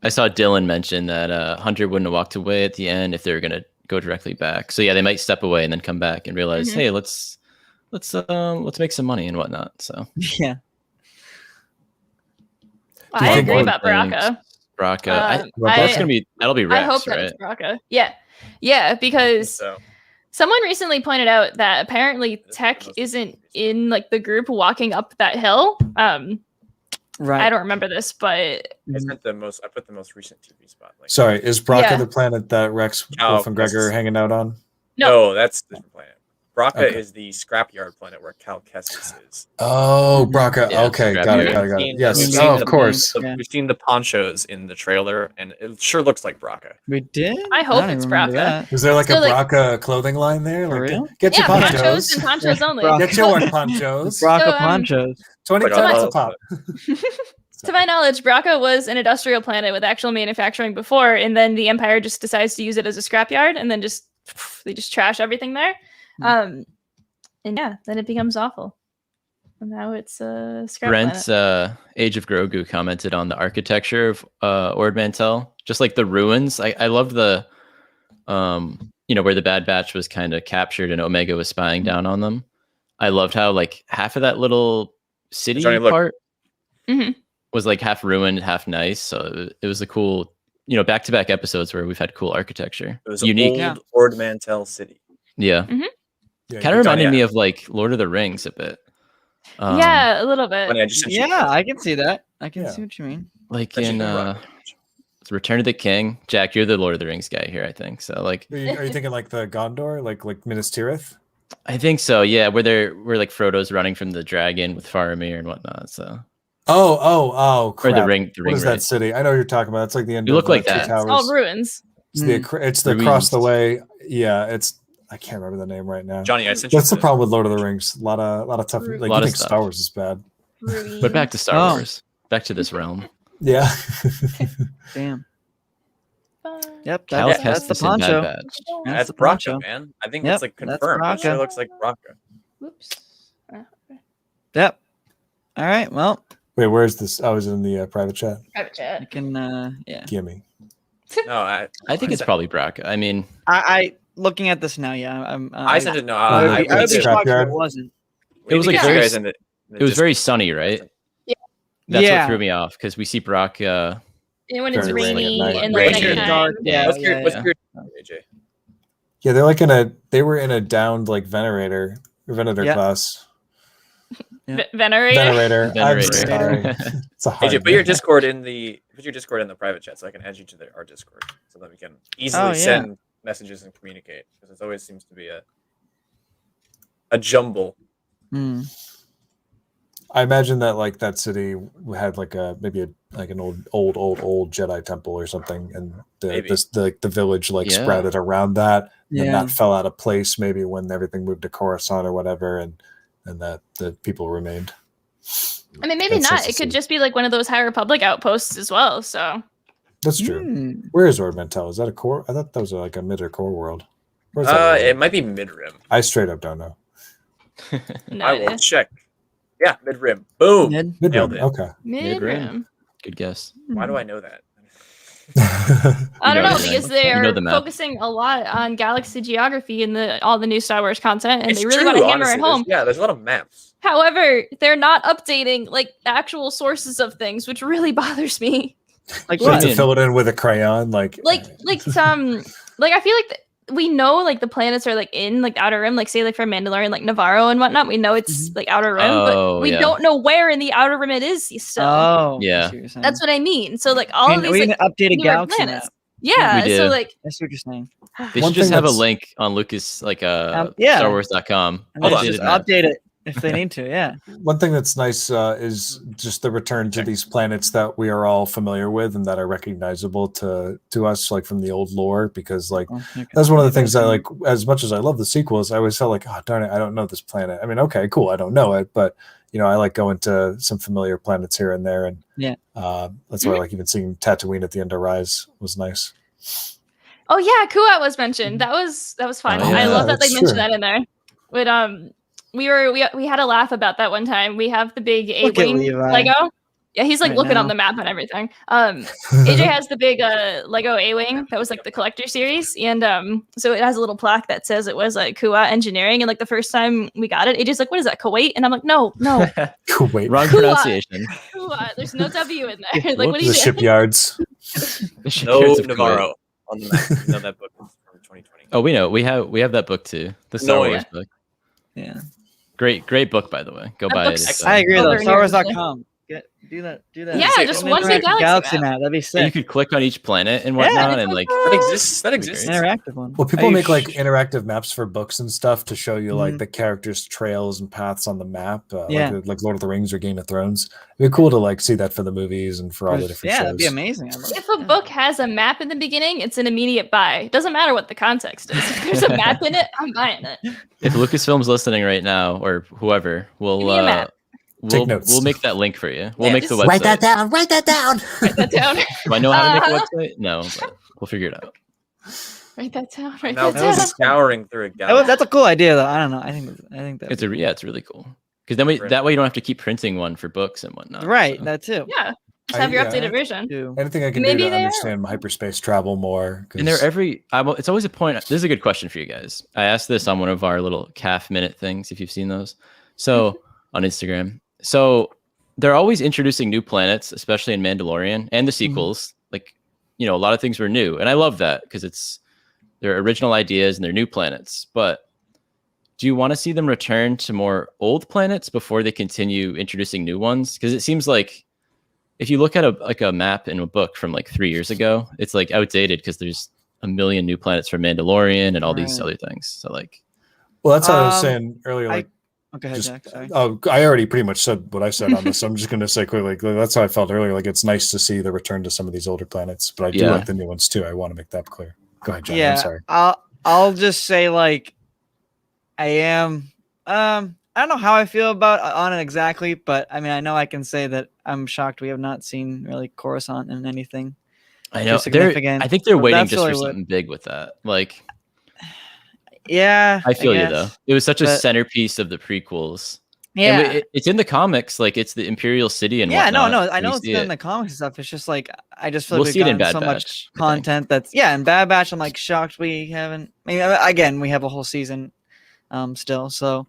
I saw Dylan mention that Hunter wouldn't have walked away at the end if they were gonna go directly back. So yeah, they might step away and then come back and realize, Mhm. hey, let's make some money and whatnot. So Yeah. Do you I think agree one about thing- Baraka. Baraka. Well, That's I that'll be I Rex, hope that right? it's Baraka. Yeah, because So someone recently pointed out that apparently Tech isn't in like the group walking up that hill. Right. I don't remember this, but I put the most recent TV spot. Like, Sorry, is Brocca Yeah. the planet that Rex, Oh, Wolf, and Gregor are hanging out on? no, that's a different planet. Brocca Okay. is the scrapyard planet where Cal Kestis is. Oh, Brocca. Yeah, okay, scrap got it, yard. got it, got it. We've Yes, seen of the- course. Yeah. We've seen the ponchos in the trailer, and it sure looks like Brocca. We did. I hope don't it's even remember Brocca. that. Is there like So, a like- Brocca clothing line there? For Like, real? get your Yeah, ponchos. ponchos and ponchos only. Bro- Get your work ponchos. Brocca So, ponchos. 20 Like, cents a oh, pop. To my knowledge, Bracca was an industrial planet with actual manufacturing before, and then the Empire just decides to use it as a scrapyard, and then they just trash everything there. And yeah, then it becomes awful. And now it's a scrap Brent's planet. Age of Grogu commented on the architecture of Ord Mantell, just like the ruins. I loved the where the Bad Batch was kind of captured and Omega was spying down on them. I loved how like half of that little city Johnny, look. part Mhm. was like half ruined, half nice. So it was a cool, back-to-back episodes where we've had cool architecture. It was Unique. old Yeah. Ord Mantell City. Yeah. Yeah, Kind of reminded yeah. me of like Lord of the Rings a bit. Yeah, a little bit. Funny, I just sent you- Yeah, I can see that. I can Yeah. see what you mean. Like sent you in the rock. Return of the King. Jack, you're the Lord of the Rings guy here, I think. So like Are you thinking like the Gondor, like Minas Tirith? I think so, yeah, where like Frodo's running from the dragon with Faramir and whatnot. So Oh, or crap. the ring What is that race. city? I know what you're talking about. It's like the end You of look like Two that. It's Towers. all ruins. It's the across the Ruins. way. Yeah, it's I can't remember the name right now. Johnny, I sent you. That's the problem with Lord of the Rings. A lot of tough. Fruit. Like Lot you of think stuff. Star Wars is bad. But back to Star Oh. Wars. Back to this realm. Yeah. Damn. Yep. Cal That's the Kestis and Bad poncho. Batch. That's the Braca, poncho. man. I think Yep, that's like that's confirmed. That sure Braca. looks like Braca. Whoops. Yep. All right. Well, Wait, where is this? I was in the private chat. Private chat. I can. Yeah. Gimme. No, I I think it's probably Braca. I mean, I looking at this now. Yeah. I'm. I sent it. No, I would I be, I would be would shocked if Scrapyard. it wasn't. It was like you very- guys in the it was very sunny, right? Yeah. That's Yeah. what threw me off because we see Braca. And when it's Very raining at rainy night. and like Rainy and nighttime. dark, yeah. What's your AJ? Yeah, they were in a downed like venator Yeah. class. Venerator. Venerator. I'm Venerator. sorry. It's a hard AJ, put your name. Discord in the private chat so I can add you to our Discord so that we can easily Oh, yeah. send messages and communicate because it always seems to be a jumble. Hmm. I imagine that like that city had like maybe an old Jedi temple or something, and Maybe. the village like Yeah. sprouted around that, and Yeah. that fell out of place maybe when everything moved to Coruscant or whatever, and that the people remained. I mean, maybe That's not. nice to It could see. just be like one of those High Republic outposts as well. So That's true. Hmm. Where is Ord Mantell? Is that a core? I thought that was like a mid or core world. Where's that world? It might be mid rim. I straight up don't know. no I will idea. check. Yeah, mid rim. Boom. Mid. Mid Nailed it. Okay. Mid-rim. Good guess. Why do I know that? I don't know know the because map. they You know are the map. focusing a lot on galaxy geography in all the new Star Wars content, and It's they really true, want to hammer honestly. it home. There's a lot of maps. However, they're not updating like actual sources of things, which really bothers me. Like You have what? to fill it in with a crayon, like Like some like I feel like we know like the planets are like in like outer rim, like say like for Mandalorian, like Navarro and whatnot. We know it's like outer rim, Oh, but we yeah. don't know where in the outer rim it is still. Oh. I Yeah. see what you're saying. That's what I mean. So like all of We these need like an updated newer galaxy planets. map. Yeah, We so do. like That's what you're saying. They One should just thing have a that's- link on Lucas, like Yeah. StarWars.com. And Hold then on. just Updated map. update it if they need to. Yeah. one thing that's nice is just the return to these planets that we are all familiar with and that are recognizable to us, like from the old lore. Because like that's one of the things that like, as much as I love the sequels, I always felt like, oh darn it, I don't know this planet. I mean, okay, cool, I don't know it, but you know, I like going to some familiar planets here and there, and Yeah. that's why I like even seeing Tatooine at the end of Rise was nice. oh yeah, Kuat was mentioned. That was fun. Oh, I yeah, love that they that's mentioned true. that in there. But we had a laugh about that one time. We have the big Look at A-wing Levi. Lego. Yeah, he's like Right looking on now. the map and everything. AJ has the big Lego A-wing that was like the collector series, and so it has a little plaque that says it was like Kuwait Engineering. And like the first time we got it, AJ's like, "What is that, Kuwait?" And I'm like, "No, Wait, Wrong Kuwait. pronunciation. Kuwait. There's no W in there." Like, what are the you doing? shipyards. The No Shipyards of Kuwait. Navarro on the map. You know that book from 2020. Oh, we know. We have that book too. The Star No, Wars yeah. book. Yeah. Great book, by the way. Go That buy it. book's It's, I agree Over though. in your business. StarWars.com. Do that. Yeah, Say, just don't one big galaxy map. map. That'd be and you sick. could click on each planet and Yeah, whatnot, it's and like, like That exists. That exists. Interactive one. Well, people Are you make like sh- interactive maps for books and stuff to show you like Mhm. the characters' trails and paths on the map, Yeah. like Lord of the Rings or Game of Thrones. It'd be cool to like see that for the movies and for all the different yeah, shows. that'd be amazing. I'd love If a book has a map in the beginning, it's an immediate buy. It doesn't matter what the context is. If there's a map in it, I'm buying it. if Lucasfilm's listening right now or whoever, Give me a map. Take notes. we'll make that link for you. We'll Yeah, make the just- website. Write that down. Write that down. Write that down. Do I know how to make a Uh-huh. website? No, but we'll figure it out. Write that down. Write Now that down. scouring through a galaxy. That's a cool idea though. I don't know. I think that It's really cool. Because then that way you don't have to keep printing one for books and whatnot. right. so. That too. Yeah. Just have your Yeah. updated version. Too. Anything I can Maybe do to they are. understand hyperspace travel more. 'cause- And it's always a point. This is a good question for you guys. I asked this on one of our little calf minute things, if you've seen those. So on Instagram. So they're always introducing new planets, especially in Mandalorian and the sequels. Like, you know, a lot of things were new. And I love that because it's their original ideas and their new planets. But do you want to see them return to more old planets before they continue introducing new ones? Because it seems like if you look at a map in a book from like 3 years ago, it's like outdated because there's a million new planets from Mandalorian and all these Right. other things. So like, well, that's what I was Um, saying earlier. Like, Okay, just, Jack. Sorry. oh, I already pretty much said what I said on this. I'm just going to say quickly. Like, that's how I felt earlier. Like, it's nice to see the return to some of these older planets, but I do Yeah. like the new ones too. I want to make that clear. Go ahead, John. Yeah. I'm sorry. I'll just say like I am. I don't know how I feel about on it exactly, but I mean, I know I can say that I'm shocked we have not seen really Coruscant in anything. I know. Significant. I think they're So waiting that's just for really what- something big with that. Like, Yeah, I feel you though. guess. It was such a But- centerpiece of the prequels. Yeah. And it's in the comics. Like, it's the Imperial City and Yeah, whatnot. no, I and know you it's see been in it. the comics and stuff. It's just like I just feel We'll like see we've it in gotten Bad so much Batch, I think. content that's in Bad Batch. I'm like shocked we haven't. I mean, again, we have a whole season, still, so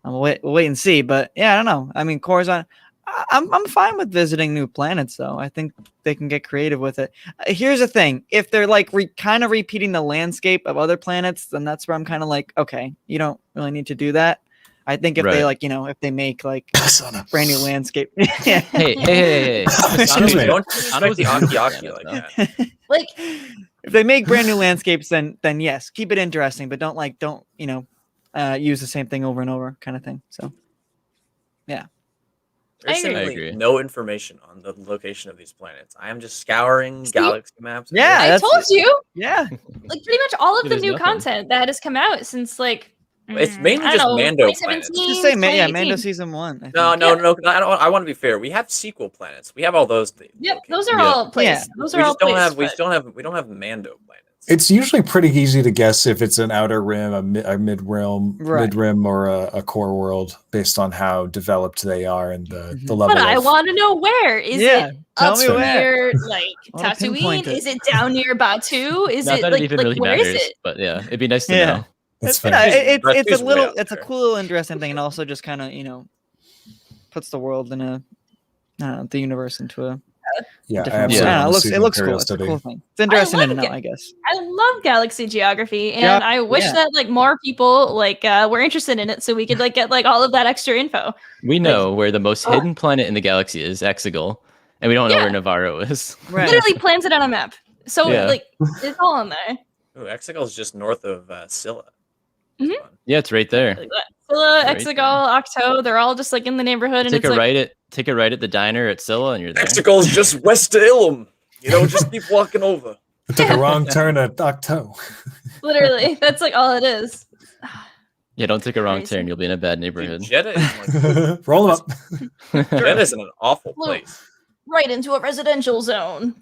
we'll wait and see. But yeah, I don't know. I mean, Coruscant. I'm fine with visiting new planets, though. I think they can get creative with it. Here's the thing: if they're like kind of repeating the landscape of other planets, then that's where I'm kind of like, okay, you don't really need to do that. I think if they Right. like, if they make like Son of- brand new landscape, Hey. Excuse me. Don't Kind of disrespect the Aki no. like that. Like, if they make brand new landscapes, then yes, keep it interesting, but don't use the same thing over and over, kind of thing. So I There's agree. I simply agree. no information on the location of these planets. I am just scouring See? galaxy maps. Yeah, I that's- told you, yeah, like pretty much all of the There's new nothing. content that has come out since like It's mainly I don't just know, Mando 2017, just say Mando 2018. season 1. I think. No, I don't. I want to be fair. We have sequel planets. We have all those things. Yep, those are Yeah. all placed. Yeah. Those We are all just don't placed. have. We but- still have. We don't have Mando planets. It's usually pretty easy to guess if it's an outer rim, a mid rim, Right. or a core world based on how developed they are and the Mhm. level. But I of, want to know where. Is Yeah, it tell up me where. near like wanna Tatooine? pinpoint it. Is it down near Batu? Is Not it that like it even like really where matters, is it? but yeah, it'd be nice to Yeah. know. That's Yeah, fair. Batu's it's a way little, out it's a there. cool, interesting thing, and also just kind of puts the world in a, I don't know, the universe into a Yeah, I different. absolutely I don't know, wanna it see the looks cool. Imperial It's a City. cool thing. It's interesting love to know, it. I guess. I love galaxy geography, and Yeah, I wish yeah. that like more people like were interested in it, so we could like get like all of that extra info. We know where the most hidden planet in the galaxy is, Exegol, and we don't know Yeah. where Navarro is. Right. Literally plans it on a map, so Yeah. like it's all on there. Ooh, Exegol is just north of Scylla. Mhm. Fun. Yeah, it's right there. Like, Scylla, Right Exegol, there. Octo, they're all just like in the neighborhood, and Take it's a like right at the diner at Scylla, and you're there. Exegol is just west of Ilum. Just keep walking over. I took a wrong turn at Octo. literally that's like all it is. Yeah, don't take a wrong Crazy. turn. You'll be in a bad Dude, neighborhood. Jeddah is like Roll 'em up. Jeddah is in an awful Well, place. Right into a residential zone.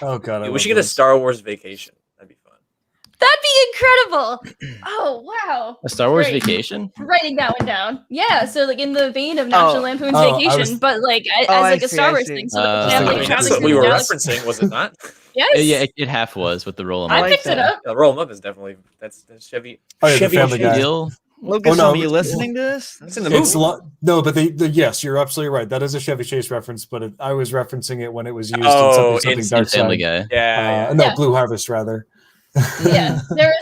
Oh god, I we love should get a those. Star Wars vacation. That'd be fun. That'd be incredible. Oh wow. A Star Wars Great. vacation? Writing that one down. Yeah, so like in the vein of National Lampoon's Oh, I Vacation, was- but like as I like a see, Star I Wars see. thing. So that the I family think travels That's what through we the were galaxy. referencing, was it not? Yes. Yeah, it half was with the roll 'em I up. picked it up. Yeah, roll 'em up is definitely that's Chevy. Oh, yeah, the Chevy Family Chase. Guy. Deal. Lucas, no, are you it's- listening to this? It's in the movie. It's no, but the yes, you're absolutely right. That is a Chevy Chase reference, but I was referencing it when it was used Oh, in something in Dark Family Side. Guy. Yeah, No, Yeah. Blue Harvest rather. Yeah.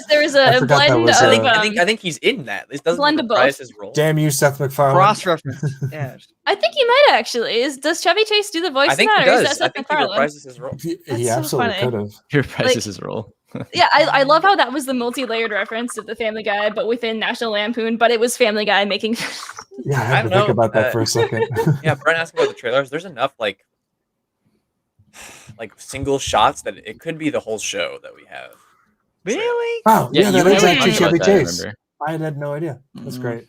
There was I a forgot that blend was, of I think he's in that. This doesn't Blend of reprise both. his role. Damn you, Seth MacFarlane. Cross reference. Yeah. I think he might actually. Does Chevy Chase do the voice I think in he that, or is does. that I Seth think he MacFarlane? reprises his role. He That's so absolutely funny. could have. Your price Like- is his role. Yeah, I love how that was the multi-layered reference of the Family Guy, but within National Lampoon, but it was Family Guy making. Yeah, I I had to don't think know, about that for a second. Yeah, Brent asked about the trailers. There's enough like single shots that it could be the whole show that we have. Really? Wow, yeah, you that is were actually talking about Chevy that, I Chase. remember. I had no idea. That's Mhm. great.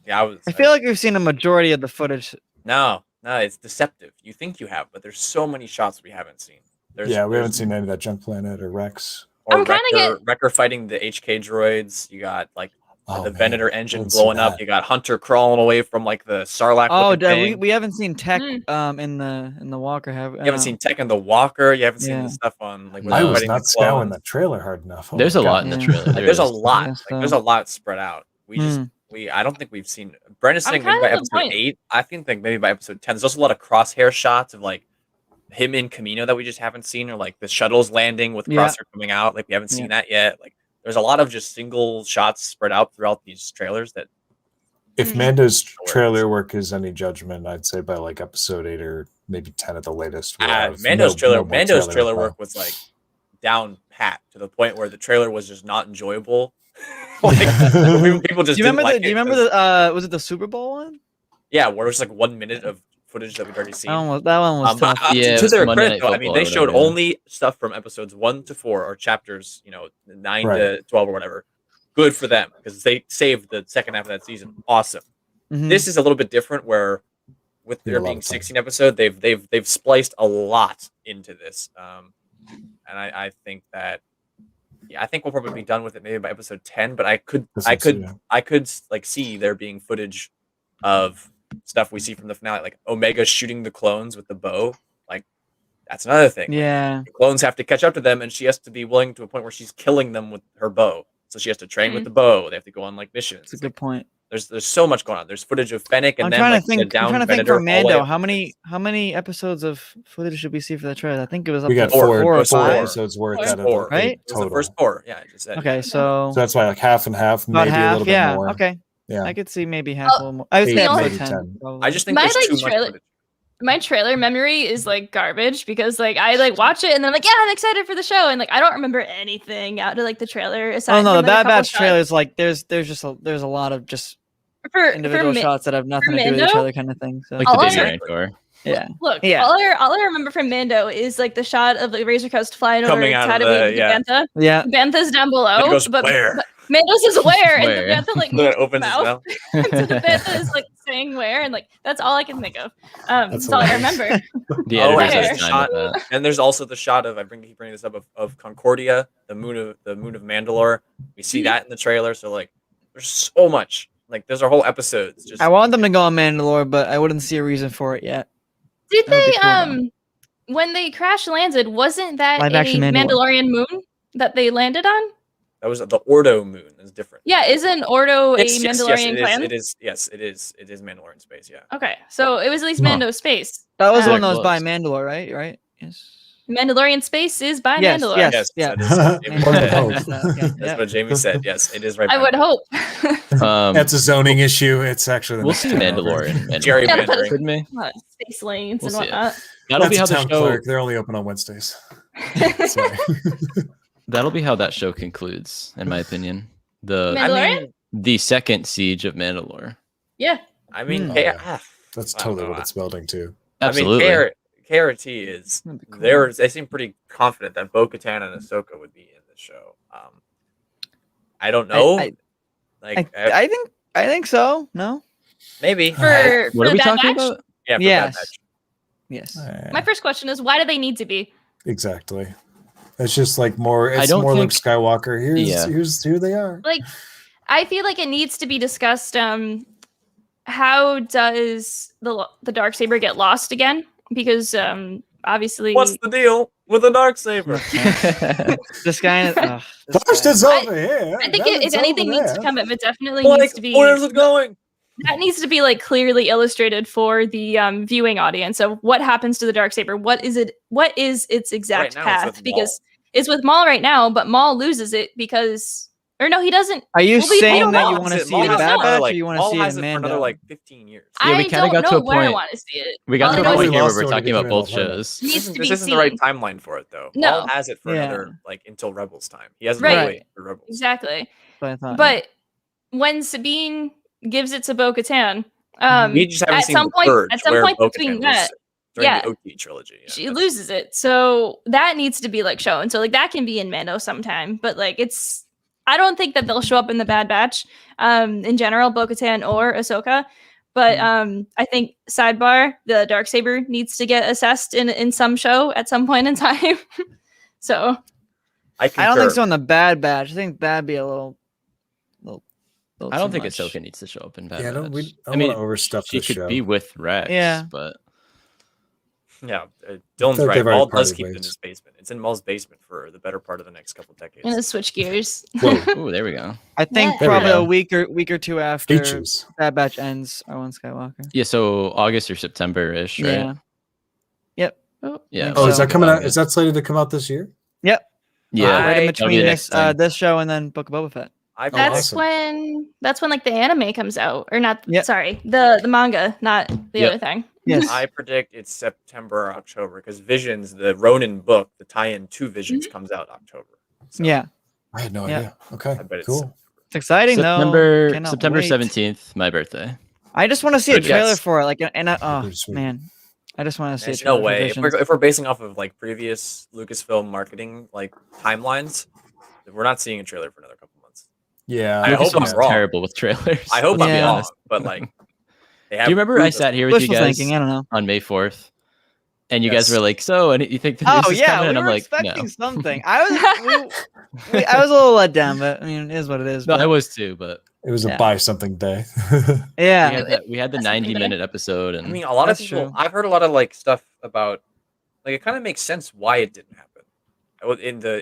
Yeah, I feel like we've seen a majority of the footage. no, it's deceptive. You think you have, but there's so many shots we haven't seen. We haven't seen any of that Junk Planet or Rex. Or I'm kinda Wrecker fighting the HK droids. You got like Oh, the man, Venator engine didn't see blowing up. that. You got Hunter crawling away from like the Sarlacc. Oh, looking thing. we haven't seen Tech Mm. in the Walker, have we? You haven't seen Tech and the Walker. You haven't seen Yeah. the stuff on like. No. when I they're was fighting not the scouring clones. that trailer hard enough. Oh There's my a God. lot in the Yeah. trailer. Like, There there's a is. lot. Yes, Like, there's a lot spread out. We just Hmm. I don't think we've seen. Brent is I'm saying maybe by kind of episode disappointed. 8. I think maybe by episode 10. There's also a lot of crosshair shots of like him in Camino that we just haven't seen, or like the shuttles landing with Yeah. Crosshair coming out. Like we haven't seen Yeah. that yet. Like there's a lot of just single shots spread out throughout these trailers that If Mhm. Mando's Works. trailer work is any judgment, I'd say by like episode 8 or maybe 10 at the latest. we'll have Mando's no more Mando's trailer info. work was like down pat to the point where the trailer was just not enjoyable. Like people just Do you remember didn't like do you it remember 'cause- the was it the Super Bowl one? yeah, where it was like 1 minute of footage that we'd already seen. That one was But tough. Yeah, it to was their Monday credit, Night though, I mean, Football they or showed whatever, yeah. only stuff from episodes 1 to 4 or chapters, 9 Right. to 12 or whatever. Good for them because they saved the second half of that season. Awesome. Mhm. This is a little bit different, where with Yeah, there a lot being of time. 16 episodes, they've spliced a lot into this, and I think that. Yeah, I think we'll probably be done with it maybe by episode 10. But I could like see there being footage of stuff we see from the finale, like Omega shooting the clones with the bow. Like that's another thing. Like, Yeah. the clones have to catch up to them, and she has to be willing to a point where she's killing them with her bow. So she has to train with the bow. They have to go on like missions. That's a good point. There's so much going on. There's footage of Fennec, and I'm then trying like to think. the down I'm trying to think Venator for all the way Mando. up to How many episodes of footage should we see for the trailer? I think it was up We to got four four or five. episodes worth out of Four, the right? eight It was total. the first 4. Yeah, I just said. Okay, so So that's why like half and half, about maybe a half. little bit Yeah. more. Okay. Yeah. I could see maybe half a little more. I would say Eight, episode maybe 10. 10. probably. I just think My, there's like, too much trailer- footage. My trailer memory is like garbage because like I like watch it and then I'm like, yeah, I'm excited for the show, and like I don't remember anything out of like the trailer aside Oh no, from, the like, a Bad couple Batch shots. trailers like there's a lot of just for individual Ma- shots that have nothing to do with each Mando? other kind of thing. So Like All the I baby know- Rancor. yeah. Look, Yeah. all I remember from Mando is like the shot of the Razor Crest flying Coming over out of Tatooine the- with Bantha. Yeah. Bantha's down below, Then it goes, but "Where?" Mando says where, and the Where? Bantha like Then moves it opens his his mouth. mouth. So the Bantha is like saying where, and like that's all I can think of. That's That's all I hilarious. remember. The Oh, editors and has there's time a with that. And there's also the shot of keep bringing this up of Concordia, the moon of Mandalore. We see that in the trailer. So like, there's so much. Like, there's our whole episodes. Just I want them to go on Mandalore, but I wouldn't see a reason for it yet. Did That would they be cool, when they crash landed, wasn't that Live a action Mandalore. Mandalorian moon that they landed on? that was the Ordo moon. Is different. Yeah, isn't Ordo a Yes, Mandalorian it is. clan? It is. Yes, it is. It is Mandalorian space. Yeah. Okay, so it was at least Huh. Mando space. That was the one that Close. was by Mandalore, right? Right? Yes. Mandalorian space is by Yes, Mandalore. yes. Yes. yeah. That is what Jamie One would said. hope. Yeah. That's what Jamie said. Yes, it is right. I by would Mandalore. hope. That's a zoning issue. It's actually the We'll next see town over. Mandalorian. Jerry Yeah, but- Mandering. Couldn't we? Space lanes We'll and see it. whatnot. That'll be That's how a the town show. clerk. They're only open on Wednesdays. Sorry. That'll be how that show concludes, in my opinion. Mandalorian? The second siege of Mandalore. Yeah. I mean, Hmm. Oh, yeah. That's totally what it's building to. Absolutely. I mean, KRT is That'd be cool. they seem pretty confident that Bo-Katan and Ahsoka would be in the show. I don't know. I think so. No. Maybe. For What are the we Bad talking Batch? about? Yeah. For Yes. Bad Batch. Yes. My first question is, why do they need to be? Exactly. It's just like more. It's don't more Luke think- Skywalker. Yeah. Here's who they are. Like, I feel like it needs to be discussed. How does the Darksaber get lost again? Because obviously, What's the deal with the Darksaber? This guy. this First guy. it's over here. I think then if it's anything over needs to there. come up, it definitely Like, needs to be. where's it going? That needs to be like clearly illustrated for the viewing audience of what happens to the Darksaber. What is it? What is its exact Right now it's path? with Because it's with Maul right now, but Maul loses it because, or no, he doesn't. Are you Well, we saying don't that know. you want to Maul see it in has Bad it for Batch, like, or you want to Maul see it has in for Mando? another like 15 years. Yeah, we I kinda don't got to know a where I point- want to see it. We got All to I a know point is here where lost we're already talking about between both all of them. shows. Needs to be This isn't the right seen. timeline for it though. No. Maul has it for Yeah. another like until Rebels time. He hasn't Right. right. wait for Rebels. Exactly. But I thought, But when Sabine gives it to Bo-Katan, We just haven't at seen some the point, Purge, at some where point Bo-Katan between was that, during yeah. the OT trilogy. Yeah, she that's- loses it. So that needs to be like shown. So like that can be in Mando sometime, but like I don't think that they'll show up in the Bad Batch in general, Bo-Katan or Ahsoka. But I think sidebar, the Darksaber needs to get assessed in some show at some point in time. So I I don't think concur. so in the Bad Batch. I think that'd be a little I don't too think much. Ahsoka needs to show up in Bad Yeah, I don't, Batch. I don't want to overstuff she the could show. be with Rex. Yeah. But Yeah, Dylan's feel like right. they've already Maul does parted keep it in ways. his basement. It's in Maul's basement for the better part of the next couple decades. I'm gonna switch gears. ooh, there we go. I think Yeah. There we probably go. a week or two after Features. Bad Batch ends, Owen Skywalker. Yeah, so August or September-ish, right? Yeah. Yep. Yeah. Oh, is So- that coming out? August. Is that slated to come out this year? Yeah. Right in that'll be between the this next thing. this show and then Book of Boba Fett. I've Oh, That's awesome. when like the anime comes out, or not? Yep. Sorry, the manga, not the Yep. other thing. Yes. I predict it's September or October because Visions, the Ronin book, the tie-in to Visions, comes out October. So Yeah. I had no Yeah. idea. Okay, I bet it's cool. It's exciting though. September Cannot September wait. 17th, my birthday. I just want to see a Good trailer guess. for it. Like, and oh Pretty sweet. man, I just want to see. There's a no trailer for way. Visions. If we're basing off of like previous Lucasfilm marketing like timelines, we're not seeing a trailer for another couple months. Yeah, I hope Lucasfilm's I'm wrong. terrible with trailers. I hope to be I'm Yeah. wrong, honest. but like, they Do you remember I sat here with you Wishful guys thinking. I don't know. on May 4th, and you Yes. guys were like, "So, and you think the news Oh is yeah, coming?" we And I'm were like, expecting "No." something. I was a little let down, but I mean, it is what it is. No, but, I was too, but it was a Yeah. buy something day. yeah, we had the That's something 90-minute episode, and I mean, a lot That's of people. true. I've heard a lot of like stuff about, like it kind of makes sense why it didn't happen,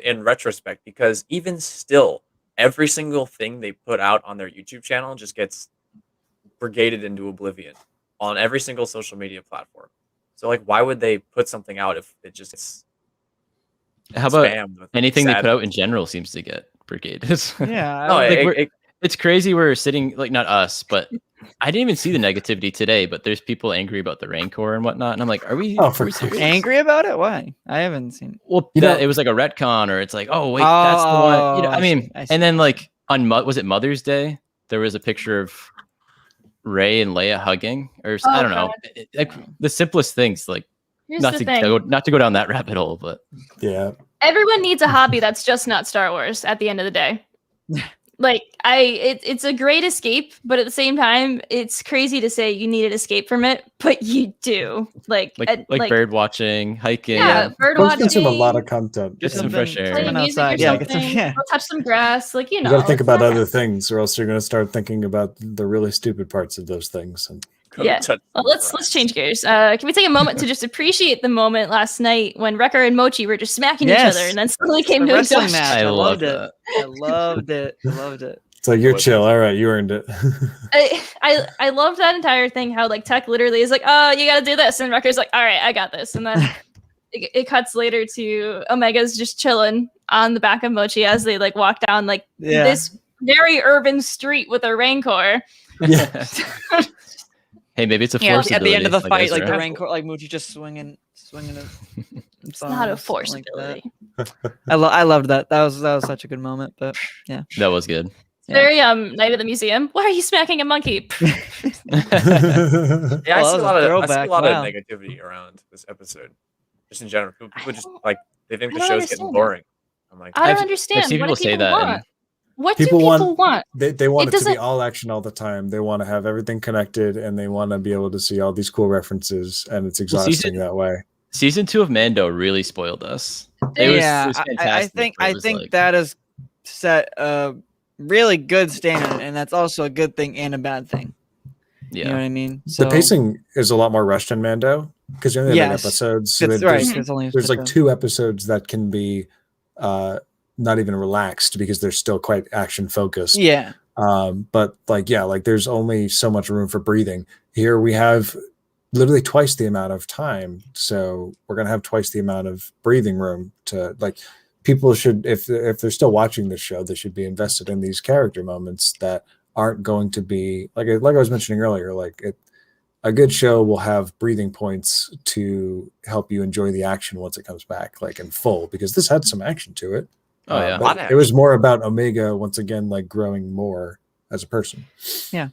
in retrospect, because even still, every single thing they put out on their YouTube channel just gets brigaded into oblivion on every single social media platform. So like, why would they put something out if it just gets how about spammed with anything they sad- put out in general seems to get brigaded. yeah. No, Like, it's crazy. We're sitting like not us, but I didn't even see the negativity today. But there's people angry about the Rancor and whatnot, and I'm like, are we? Oh, are for we Christ's serious? sake. angry about it. Why? I haven't seen. Well, You that know- it was like a retcon, or it's like, oh wait, that's the one. You know, Oh, I I mean, see, I see. and then like on was it Mother's Day? There was a picture of Rey and Leia hugging, or I don't know, like the simplest things. Like Here's not the to thing. not to go down that rabbit hole, but Yeah, Everyone needs a hobby that's just not Star Wars at the end of the day. Like it's a great escape, but at the same time, it's crazy to say you need an escape from it, but you do. Like bird watching, hiking, yeah, bird folks watching, consume a lot of content. get some Something- fresh air. play Something music outside, or yeah, something, get some- yeah. go touch some grass. Like you You know, got to think it's about not- other things, or else you're going to start thinking about the really stupid parts of those things. And Yeah. Well, let's change gears. Can we take a moment to just appreciate the moment last night when Wrecker and Mochi were just smacking each Yes. other, and then suddenly came The to wrestling exhaustion. match. I I love loved it. that. I loved it. I loved it. so you're was chill. All right, you earned it. I love that entire thing. How like Tech literally is like, oh, you got to do this, and Wrecker's like, all right, I got this, and then it cuts later to Omega's just chilling on the back of Mochi as they like walk down like Yeah. this very urban street with a Rancor. Yeah. Hey, maybe it's a Yeah. force At the end of the ability, fight, like the Ezra. Rancor, like Muji just swinging it. It's not a force ability. I loved that. That was such a good moment. But yeah, That was good. Yeah. Very Night at the Museum. Why are you smacking a monkey? Yeah, I Oh, see that was a a lot of throwback, wow. negativity around this episode, just in general. People just like they think I the don't show's understand getting that. boring. I'm like, I don't I've understand. seen What people do say people that, want? and- What People do want- people want? they want It it to be doesn't- all action all the time. They want to have everything connected, and they want to be able to see all these cool references. And it's Well, exhausting that way. Season 2 of Mando really spoiled us. It was yeah. fantastic. I think but it was think like- that has set a really good standard, and that's also a good thing and a bad thing. You know what yeah. I mean? The pacing is a lot more rushed in Mando because you only have 8 Yes. episodes. So It's there's, right. It's only there's like just 2 episodes that can be not even relaxed because they're still quite action focused. yeah. But like there's only so much room for breathing. Here we have literally twice the amount of time, so we're gonna have twice the amount of breathing room to like. People should, if they're still watching this show, they should be invested in these character moments that aren't going to be like I was mentioning earlier. A good show will have breathing points to help you enjoy the action once it comes back, like in full, because this had some action to it. Oh, yeah. But it was more about Omega once again, like growing more as a person.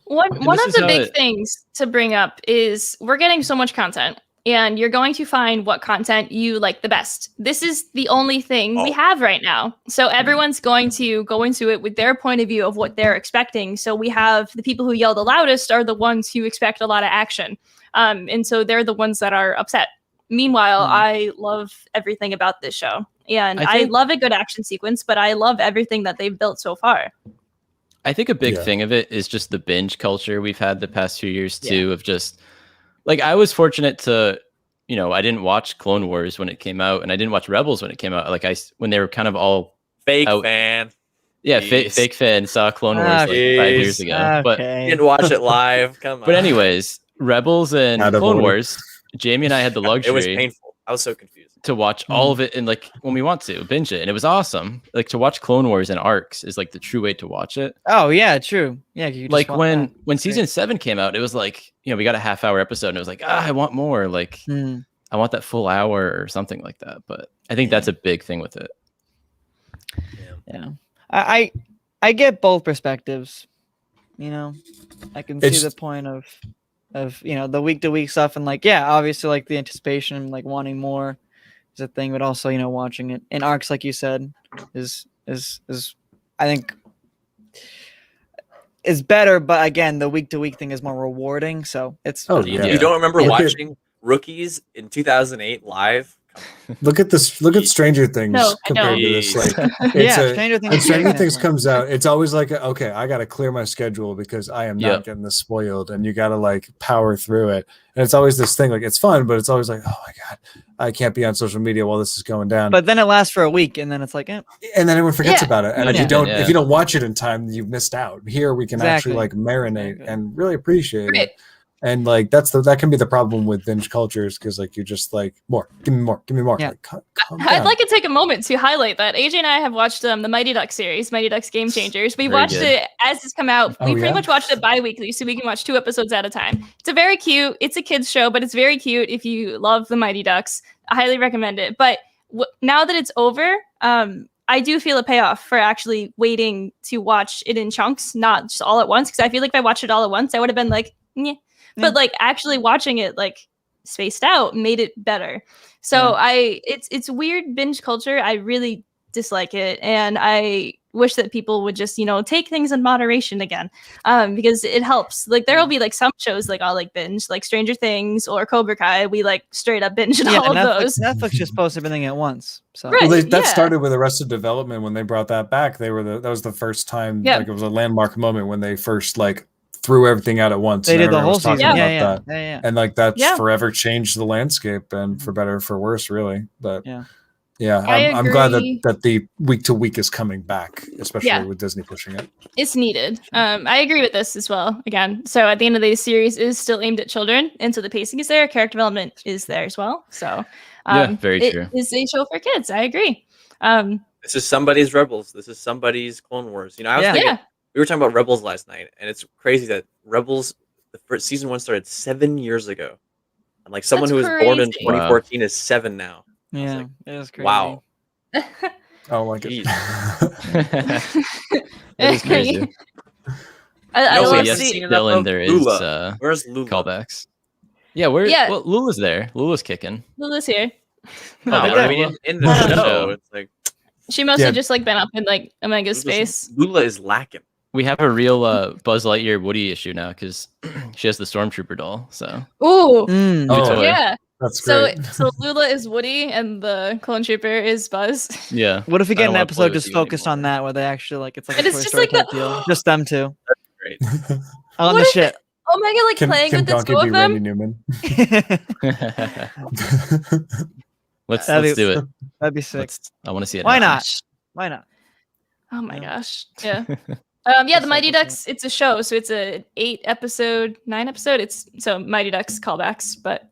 One this of is the how big it- things to bring up is we're getting so much content, and you're going to find what content you like the best. This is the only thing we have right now. So everyone's going to go into it with their point of view of what they're expecting. So we have the people who yell the loudest are the ones who expect a lot of action. And so they're the ones that are upset. Meanwhile, I love everything about this show. And I I think- love a good action sequence, but I love everything that they've built so far. I think a big Yeah. thing of it is just the binge culture we've had the past few years too, of just like I was fortunate to, I didn't watch Clone Wars when it came out, and I didn't watch Rebels when it came out. Like when they were kind of all fake out- fan. fake fan saw Clone Wars like 5 years Jeez. ago. But Okay. Didn't watch it live. Come on. but anyways, Rebels and Out of Clone order. Wars, Jamie and I had the it was luxury painful. I was so confused. to watch all of it and like when we want to binge it, and it was awesome. Like to watch Clone Wars in arcs is like the true way to watch it. Oh yeah, true. Yeah, you just Like want when that. when season 7 came out, it was like we got a half-hour episode, and it was like I want more. Like Hmm. I want that full hour or something like that. But I think that's a big thing with it. Yeah, I get both perspectives. I can see It's- the point of the week to week stuff, and like, yeah, obviously like the anticipation, like wanting more is a thing, but also watching it in arcs, like you said, is I think is better. But again, the week to week thing is more rewarding. So it's Oh, You, yeah. you don't remember Look at- watching Rookies in 2008 live? Look at this. Look at Stranger Things No, I compared don't. to this. Like, yeah, it's Stranger Things. when is a Stranger great Things example. comes out, it's always like, okay, I got to clear my schedule because I am not Yep. getting this spoiled, and you got to like power through it. And it's always this thing, like it's fun, but it's always like, oh my god, I can't be on social media while this is going down. But then it lasts for a week, and then it's like, And then everyone forgets Yeah. about it. And if Yeah. you don't, Yeah. if you don't watch it in time, you've missed out. Here we can actually Exactly. like marinate Exactly. and really appreciate Right. it. And like that can be the problem with binge cultures because like you're just like more, give me more, give me more. Yeah. Like, calm I'd down. like to take a moment to highlight that AJ and I have watched the Mighty Ducks series, Mighty Ducks Game Changers. We Very watched good. it as it's come out. Oh, We pretty yeah? much watched it bi-weekly, so we can watch 2 episodes at a time. It's a very cute. It's a kids show, but it's very cute if you love the Mighty Ducks. I highly recommend it. But now that it's over, I do feel a payoff for actually waiting to watch it in chunks, not just all at once. Because I feel like if I watched it all at once, I would have been like, yeah. But like actually watching it like spaced out made it better. So it's weird binge culture. I really dislike it, and I wish that people would just take things in moderation again, because it helps. Like there will be like some shows like I'll like binge, like Stranger Things or Cobra Kai. We like straight up binge all of those. Netflix just posts everything at once. So Right. Well, that yeah. started with Arrested Development when they brought that back. That was the first time, Yeah. like it was a landmark moment when they first like threw everything out at once. they and did the everyone whole was talking season. about that. Yeah. And like that's Yeah. forever changed the landscape, and for better or for worse, really. But Yeah. I'm glad agree. that the week to week is coming back, especially Yeah. with Disney pushing it. It's needed. I agree with this as well. Again, so at the end of the day, the series is still aimed at children, and so the pacing is there, character development is there as well. So very it true. is a show for kids. I agree. This is somebody's Rebels. This is somebody's Clone Wars. I was thinking, Yeah. we were talking about Rebels last night, and it's crazy that Rebels, the first season 1 started 7 years ago, and like someone That's who was born in crazy. 2014 is 7 now. Yeah, like, it was crazy. Wow. Oh, like it. That is crazy. I No, love we yes, haven't seeing seen enough still in of there is Lula. Where's Lula? callbacks. Yeah, well, Lula's there. Lula's kicking. Lula's here. No, Oh, but I mean, in the Oh. show, it's like She mostly Yeah. just like been up in like Omega's space. Lula is lacking. We have a real Buzz Lightyear Woody issue now because she has the Stormtrooper doll. So Ooh, Mm. Oh, toy. yeah. That's So great. so Lula is Woody and the clone trooper is Buzz. yeah, What if we I get don't an wanna play episode with just you focused on anymore. that, where they actually like it's like And a it's Toy just Story like type the- deal, just them two Great. on What the if ship. Omega like playing with the Donkey two of be them. Randy Newman? let's That'd do it. That'd be sick. I want to see it. Why now. not? Why not? Oh my Yeah. gosh. Yeah. Yeah, Just the Mighty like Ducks, it's a show, so it's a 9 episode. It's so Mighty Ducks callbacks, but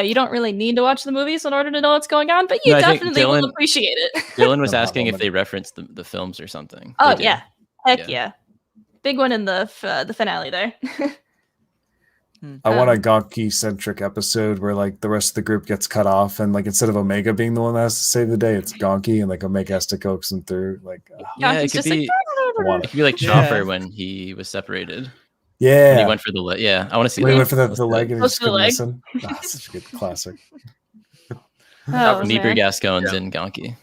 you don't really need to watch the movies in order to know what's going on, but you No, I think definitely will Dylan- appreciate it. Dylan was No asking if problem. they referenced the films or something. Oh They did. yeah. Heck Yeah. yeah. Big one in the finale there. I want a Gonki centric episode where like the rest of the group gets cut off, and like instead of Omega being the one that has to save the day, it's Gonki, and like Omega has to coax him through. Like, Yeah, Gonki's it could just like, be. want It it. could be like Yeah. Chopper when he was separated. When Yeah, he went for the leg. Yeah, I want to see when he that. went for the Let's the do it. leg and he Close just to the couldn't leg. listen. Oh, such a good classic. Oh, Meeper man. Gascon's Yeah. in Gonki.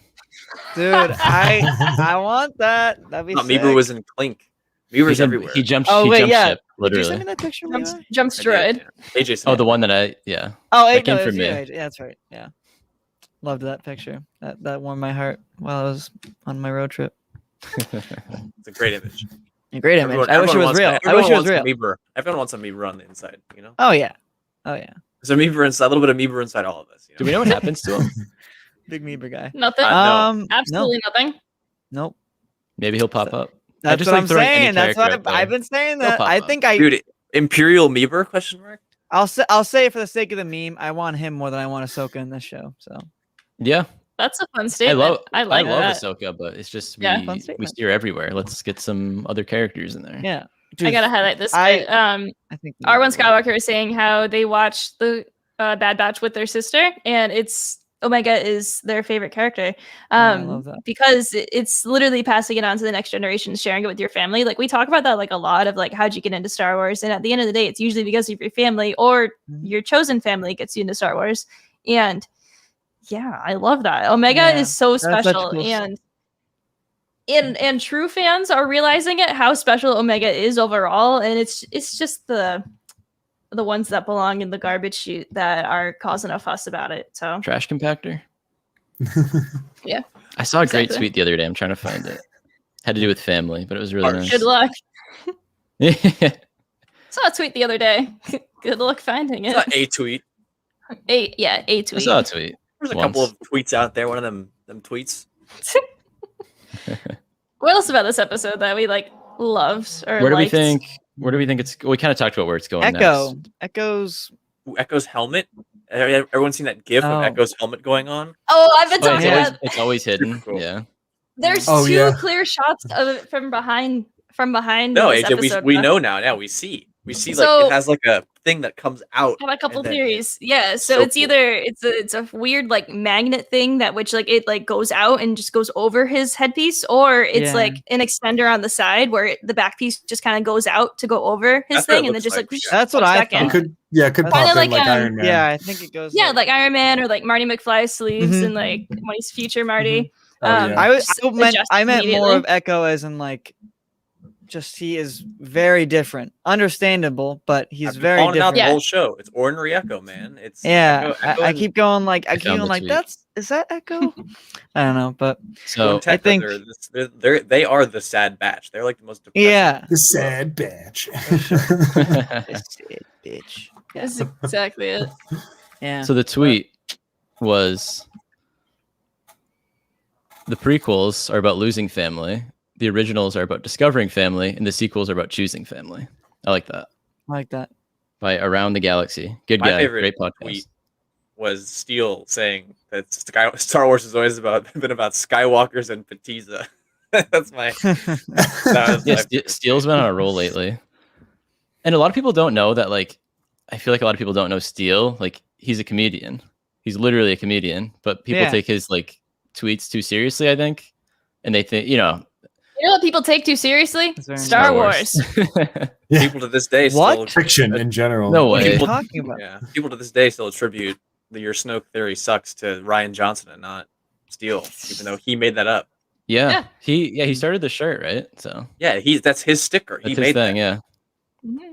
Dude, I want that. That'd be Not sick. Meeber was in Clink. Meeber's He's in- everywhere. He jumped. Oh, he wait, jumped yeah. ship, Did you send literally. me that picture? Jumps, Levi? jumps I droid. did, yeah. AJ sent Oh, it. the one that I. Yeah. Oh, That came no, it from was you, me. AJ. Yeah, that's right. Yeah, loved that picture. That warmed my heart while I was on my road trip. It's a great image. A great image. Everyone- I wish it everyone was wants real. that. I wish it Everyone was real. wants a Meeber. Everyone wants a Meeber on the inside. Oh yeah. Oh yeah. There's a Meeber inside, a little bit of Meeber inside all of us. Do we know what happens to him? Big Meeber guy. Nothing. No. Absolutely nothing. Nope. Maybe he'll pop up. I That's just what like I'm throwing any saying. That's what character I've, out I've there. been saying. They'll That pop I up. think I. Dude, Imperial Meeber? Question mark. I'll say it for the sake of the meme. I want him more than I want Ahsoka in this show. So Yeah, That's a fun I statement. love. I like love that. Ahsoka, but it's just Yeah. Fun we statement. steer everywhere. Let's get some other characters in there. yeah. I Dude, gotta highlight this. I think R1 Skywalker is saying how they watched the Bad Batch with their sister, and it's Omega is their favorite character. I love that. Because it's literally passing it on to the next generation, sharing it with your family. Like we talk about that like a lot of like how'd you get into Star Wars, and at the end of the day, it's usually because of your family or your chosen family gets you into Star Wars. And yeah, I love that. Omega Yeah, is so that's such special, cool stuff. and true fans are realizing it how special Omega is overall, and it's just the ones that belong in the garbage chute that are causing a fuss about it. So Trash compactor. Yeah, I saw a great exactly. tweet the other day. I'm trying to find it. Had to do with family, but it was really nice. Good luck. Yeah. Saw a tweet the other day. Good luck finding it. It's not a tweet. A I tweet. saw a tweet. There's a once. couple of tweets out there. One of them tweets. What else about this episode that we like loved or Where do we liked? think? Where do we think it's? We kind of talked about where it's going Echo. next. Echo's. Ooh, Echo's helmet. Everyone seen that GIF Oh. of Echo's helmet going on? Oh, I've been Oh, talking yeah. about. it's always hidden. Super cool. Yeah. There's Oh, two yeah. clear shots of it from behind. No, this AJ, episode, we huh? know now. Yeah, we see. We see like So- it has like a thing that comes out. I have a couple and then- theories. Yeah, so So it's cool. either it's a weird like magnet thing that which like it like goes out and just goes over his headpiece, or it's Yeah. like an extender on the side where the back piece just kind of goes out to go over his That's what it thing, and then looks just like. like That's what pops I back in. It thought. could, yeah, it could Kinda pop in like, like Iron Man. Yeah, I think it goes. Yeah, like Iron Man or like Marty McFly sleeves Mhm. and like when he's future Marty. Oh, yeah. I meant more immediately. of Echo as in like, just he is very different, understandable, but he's I've been very calling it out different. the Yeah. whole show. It's ordinary Echo, man. It's Yeah, Echo I and keep going like I keep found going the like tweet. is that Echo? I don't know, but So Quintet, think- they are the sad batch. They're like the most depressing. yeah, The sad batch. This bitch. That's exactly it. Yeah, So the tweet was the prequels are about losing family, the originals are about discovering family, and the sequels are about choosing family. I like that. I like that. By Around the Galaxy. Good My guy. favorite Great podcast. tweet was Steele saying that Star Wars is always been about Skywalkers and Patiza. That's my. That was Yeah, my Steele's been on a roll lately. And a lot of people don't know that, like, I feel like a lot of people don't know Steele. Like, he's a comedian. He's literally a comedian, but people Yeah. take his, like, tweets too seriously, I think. And they think, you know, You know what people take too seriously? That's very Star Wars. Yeah. people to this day What? still Fiction in general. No What are you way. People- talking about? Yeah, people to this day still attribute your Snoke theory sucks to Ryan Johnson and not Steele, even though he made that up. Yeah. Yeah. He started the shirt, right? So Yeah, that's his sticker. that's He his made thing, that. yeah. Mhm.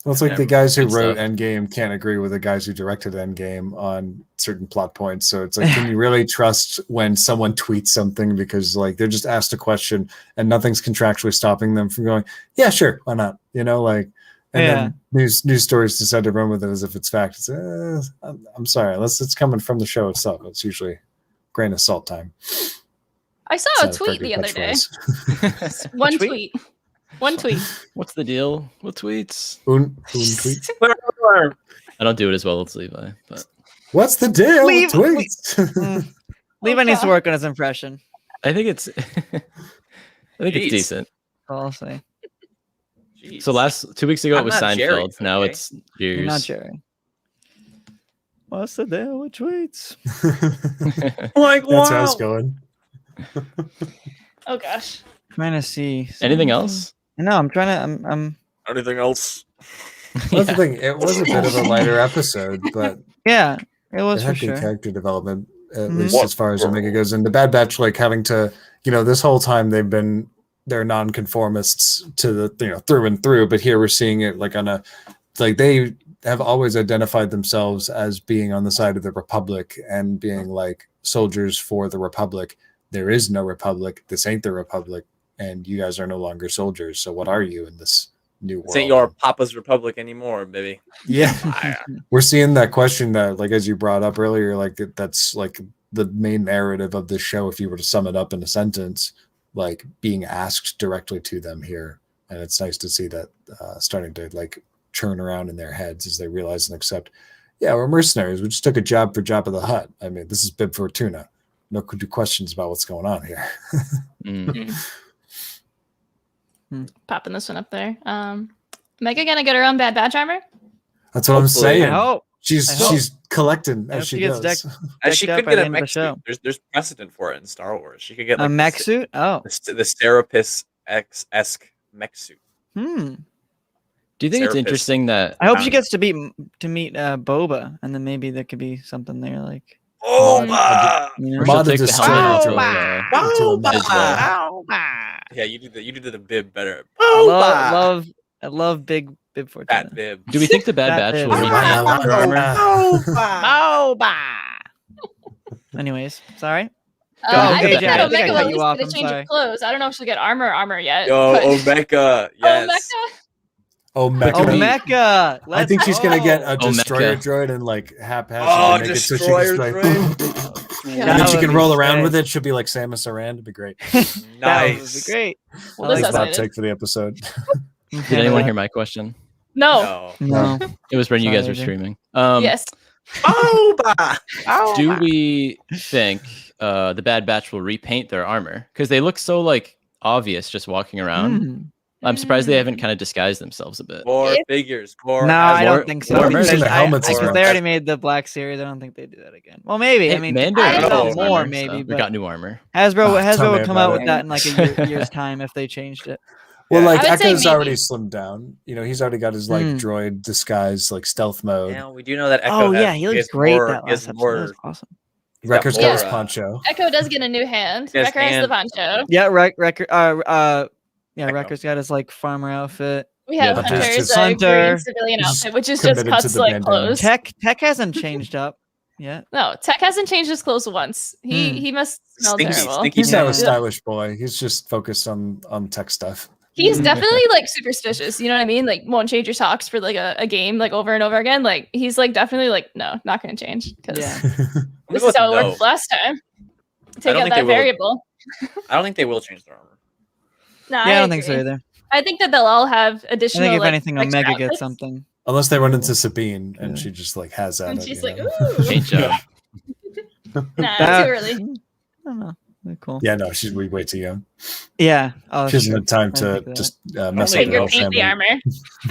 Well, it's like Yeah, the guys who good wrote stuff. Endgame can't agree with the guys who directed Endgame on certain plot points. So it's like, can you really trust when someone tweets something because like they're just asked a question and nothing's contractually stopping them from going, yeah, sure, why not? You know, like, and then news stories decide to run with it as if it's fact. It's, I'm sorry, unless it's coming from the show itself. It's usually grain of salt time. I saw It's a not tweet very the other day. catchphrase. One tweet? tweet. One tweet. What's the deal with tweets? Un tweet. I don't do it as well as Levi, but What's the deal with Leave- tweets? Levi needs to work on his impression. I think it's I think Jeez. it's decent. I'll say. Jeez. So 2 weeks ago it I'm was not Seinfeld. Jerry, Now okay? it's You're not Jeers. Jerry. What's the deal with tweets? like That's how it's going. Oh gosh. Trying to see Anything else? No, I'm trying to. I'm. Anything else? That's the thing. It was a bit of a lighter episode, but Yeah, it it was for had good sure. character development, at Mhm. least as far as Omega goes. And the Bad Batch, like having to, this whole time they're nonconformists to the, through and through. But here we're seeing it like they have always identified themselves as being on the side of the Republic and being like soldiers for the Republic. There is no Republic. This ain't the Republic. And you guys are no longer soldiers. So what are you in this new world? This ain't your Papa's Republic anymore, baby. Yeah. We're seeing that question that, like, as you brought up earlier, like that's like the main narrative of this show. If you were to sum it up in a sentence, like being asked directly to them here. And it's nice to see that starting to like churn around in their heads as they realize and accept, yeah, we're mercenaries. We just took a job for Jabba the Hutt. I mean, this is Bib Fortuna. No questions about what's going on here. Mm. Popping this one up there. Mega gonna get her own Bad Batch armor? That's what I'm Hopefully. saying. Oh, She's collecting I hope as she she gets goes. And she decked could out by get the a end of the mech show. suit. There's precedent for it in Star Wars. She could get A like mech suit? Oh. the Serapis X-esque mech suit. Hmm. Do you think it's Serapis. interesting that I hope she gets to meet Boba, and then maybe there could be something there, like Boba! you know. or she'll Modded take the this helmet too. off of Boba! Yeah, you did the bib better. I love big Fortuna. Fat bib. Do we think the Bad That Batch is- will repaint their armor? Anyways, sorry. Go, I think AJ, that I think I Omega cut will at you least off, get a I'm change sorry. of clothes. I don't know if she'll get armor yet. Yo, but- Omega. Yes. Omega. Oh, Mecha. Mecha. I think she's gonna get a Oh, destroyer Mecha. droid and like haphazardly Oh, make it so she destroyer can droid. and then That she would can be roll around sick. with it. She'll be like Samus Aran. It'd be great. That would be Nice. great. Well, I this like That's hasn't my it. take for the episode. Did anyone hear my question? No. No. No. It was when you guys Sorry, were AJ. streaming. Yes. Boba! Do we think the Bad Batch will repaint their armor? Because they look so like obvious just walking around. Mm. I'm surprised they haven't kind of disguised themselves a bit. More If- figures. More. No, I more- don't think so. more merch. Because The helmets as because well. they already made the Black Series. I don't think they do that again. Well, maybe. I Hey, mean, Mando I got don't his know. armor, more maybe, we but got new armor. Hasbro tell would me come about out it. with that in like a year's time if they changed it. Well, Yeah. like I would say Echo's already maybe. slimmed down. You know, he's already got his like droid disguise, like stealth mode. Now we do know that Echo Oh has, yeah, he looks has great more, that he has last episode. That was more, awesome. he's got Wrecker's more, got his uh, poncho. Echo does get a new hand. Yes, Wrecker has the and- poncho. Yeah, Wrecker. Yeah, Echo. Wrecker's got his like farmer outfit. We have Yeah, Hunter's just Hunter. green civilian He's just outfit, which is just committed to cuts the like bandana. clothes. Tech hasn't changed up yet. No, Tech hasn't changed his clothes once. He must smell Stinky, terrible. stinky. He's not Yeah. a stylish boy. He's just focused on tech stuff. He's definitely like superstitious. You know what I mean? Like won't change your socks for like a game like over and over again. Like he's like definitely like no, not going to change because Yeah. this is how it worked last time. Take don't out think they that will. variable. I don't think they will change their armor. No, Yeah, I don't think so agree. either. I think that they'll all have I additional. think if like, anything, extra Omega gets outfits. something. Unless they run into Sabine and Yeah. she just like has at And it. she's you like, know? ooh, Paint job. nah, That- too early. I don't know. They're cool. Yeah, no, she's way too young. Yeah. Oh, She that's doesn't true. have time I to think that. just mess Only up her Finger whole paint the family. armor.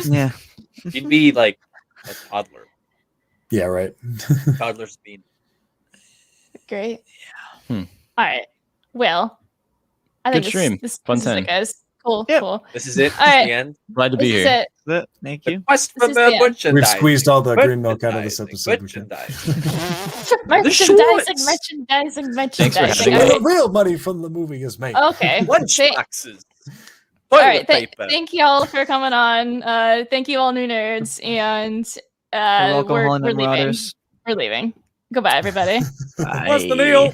Yeah. She'd be like a toddler. Yeah, right. Toddler speed. Great. Hmm. All right. Well, I think Good stream. This Fun is it, time. guys. Cool. Yep. Cool. This is it. All right. The end. Glad to be This is here. it. Thank The you. quest This for is the the end. merchandising. We've squeezed all the green milk out of this episode. Merchandising. Merchandising, shorts. merchandising, Thanks for merchandising. having Where All the real money from the movie is made. right. Okay. Lunch Thank- boxes. all Toilet right. paper. Thank you all for coming on. Thank you all, new nerds, and You're welcome, we're Holland leaving. Marauders. We're leaving. Goodbye, everybody. What's the deal?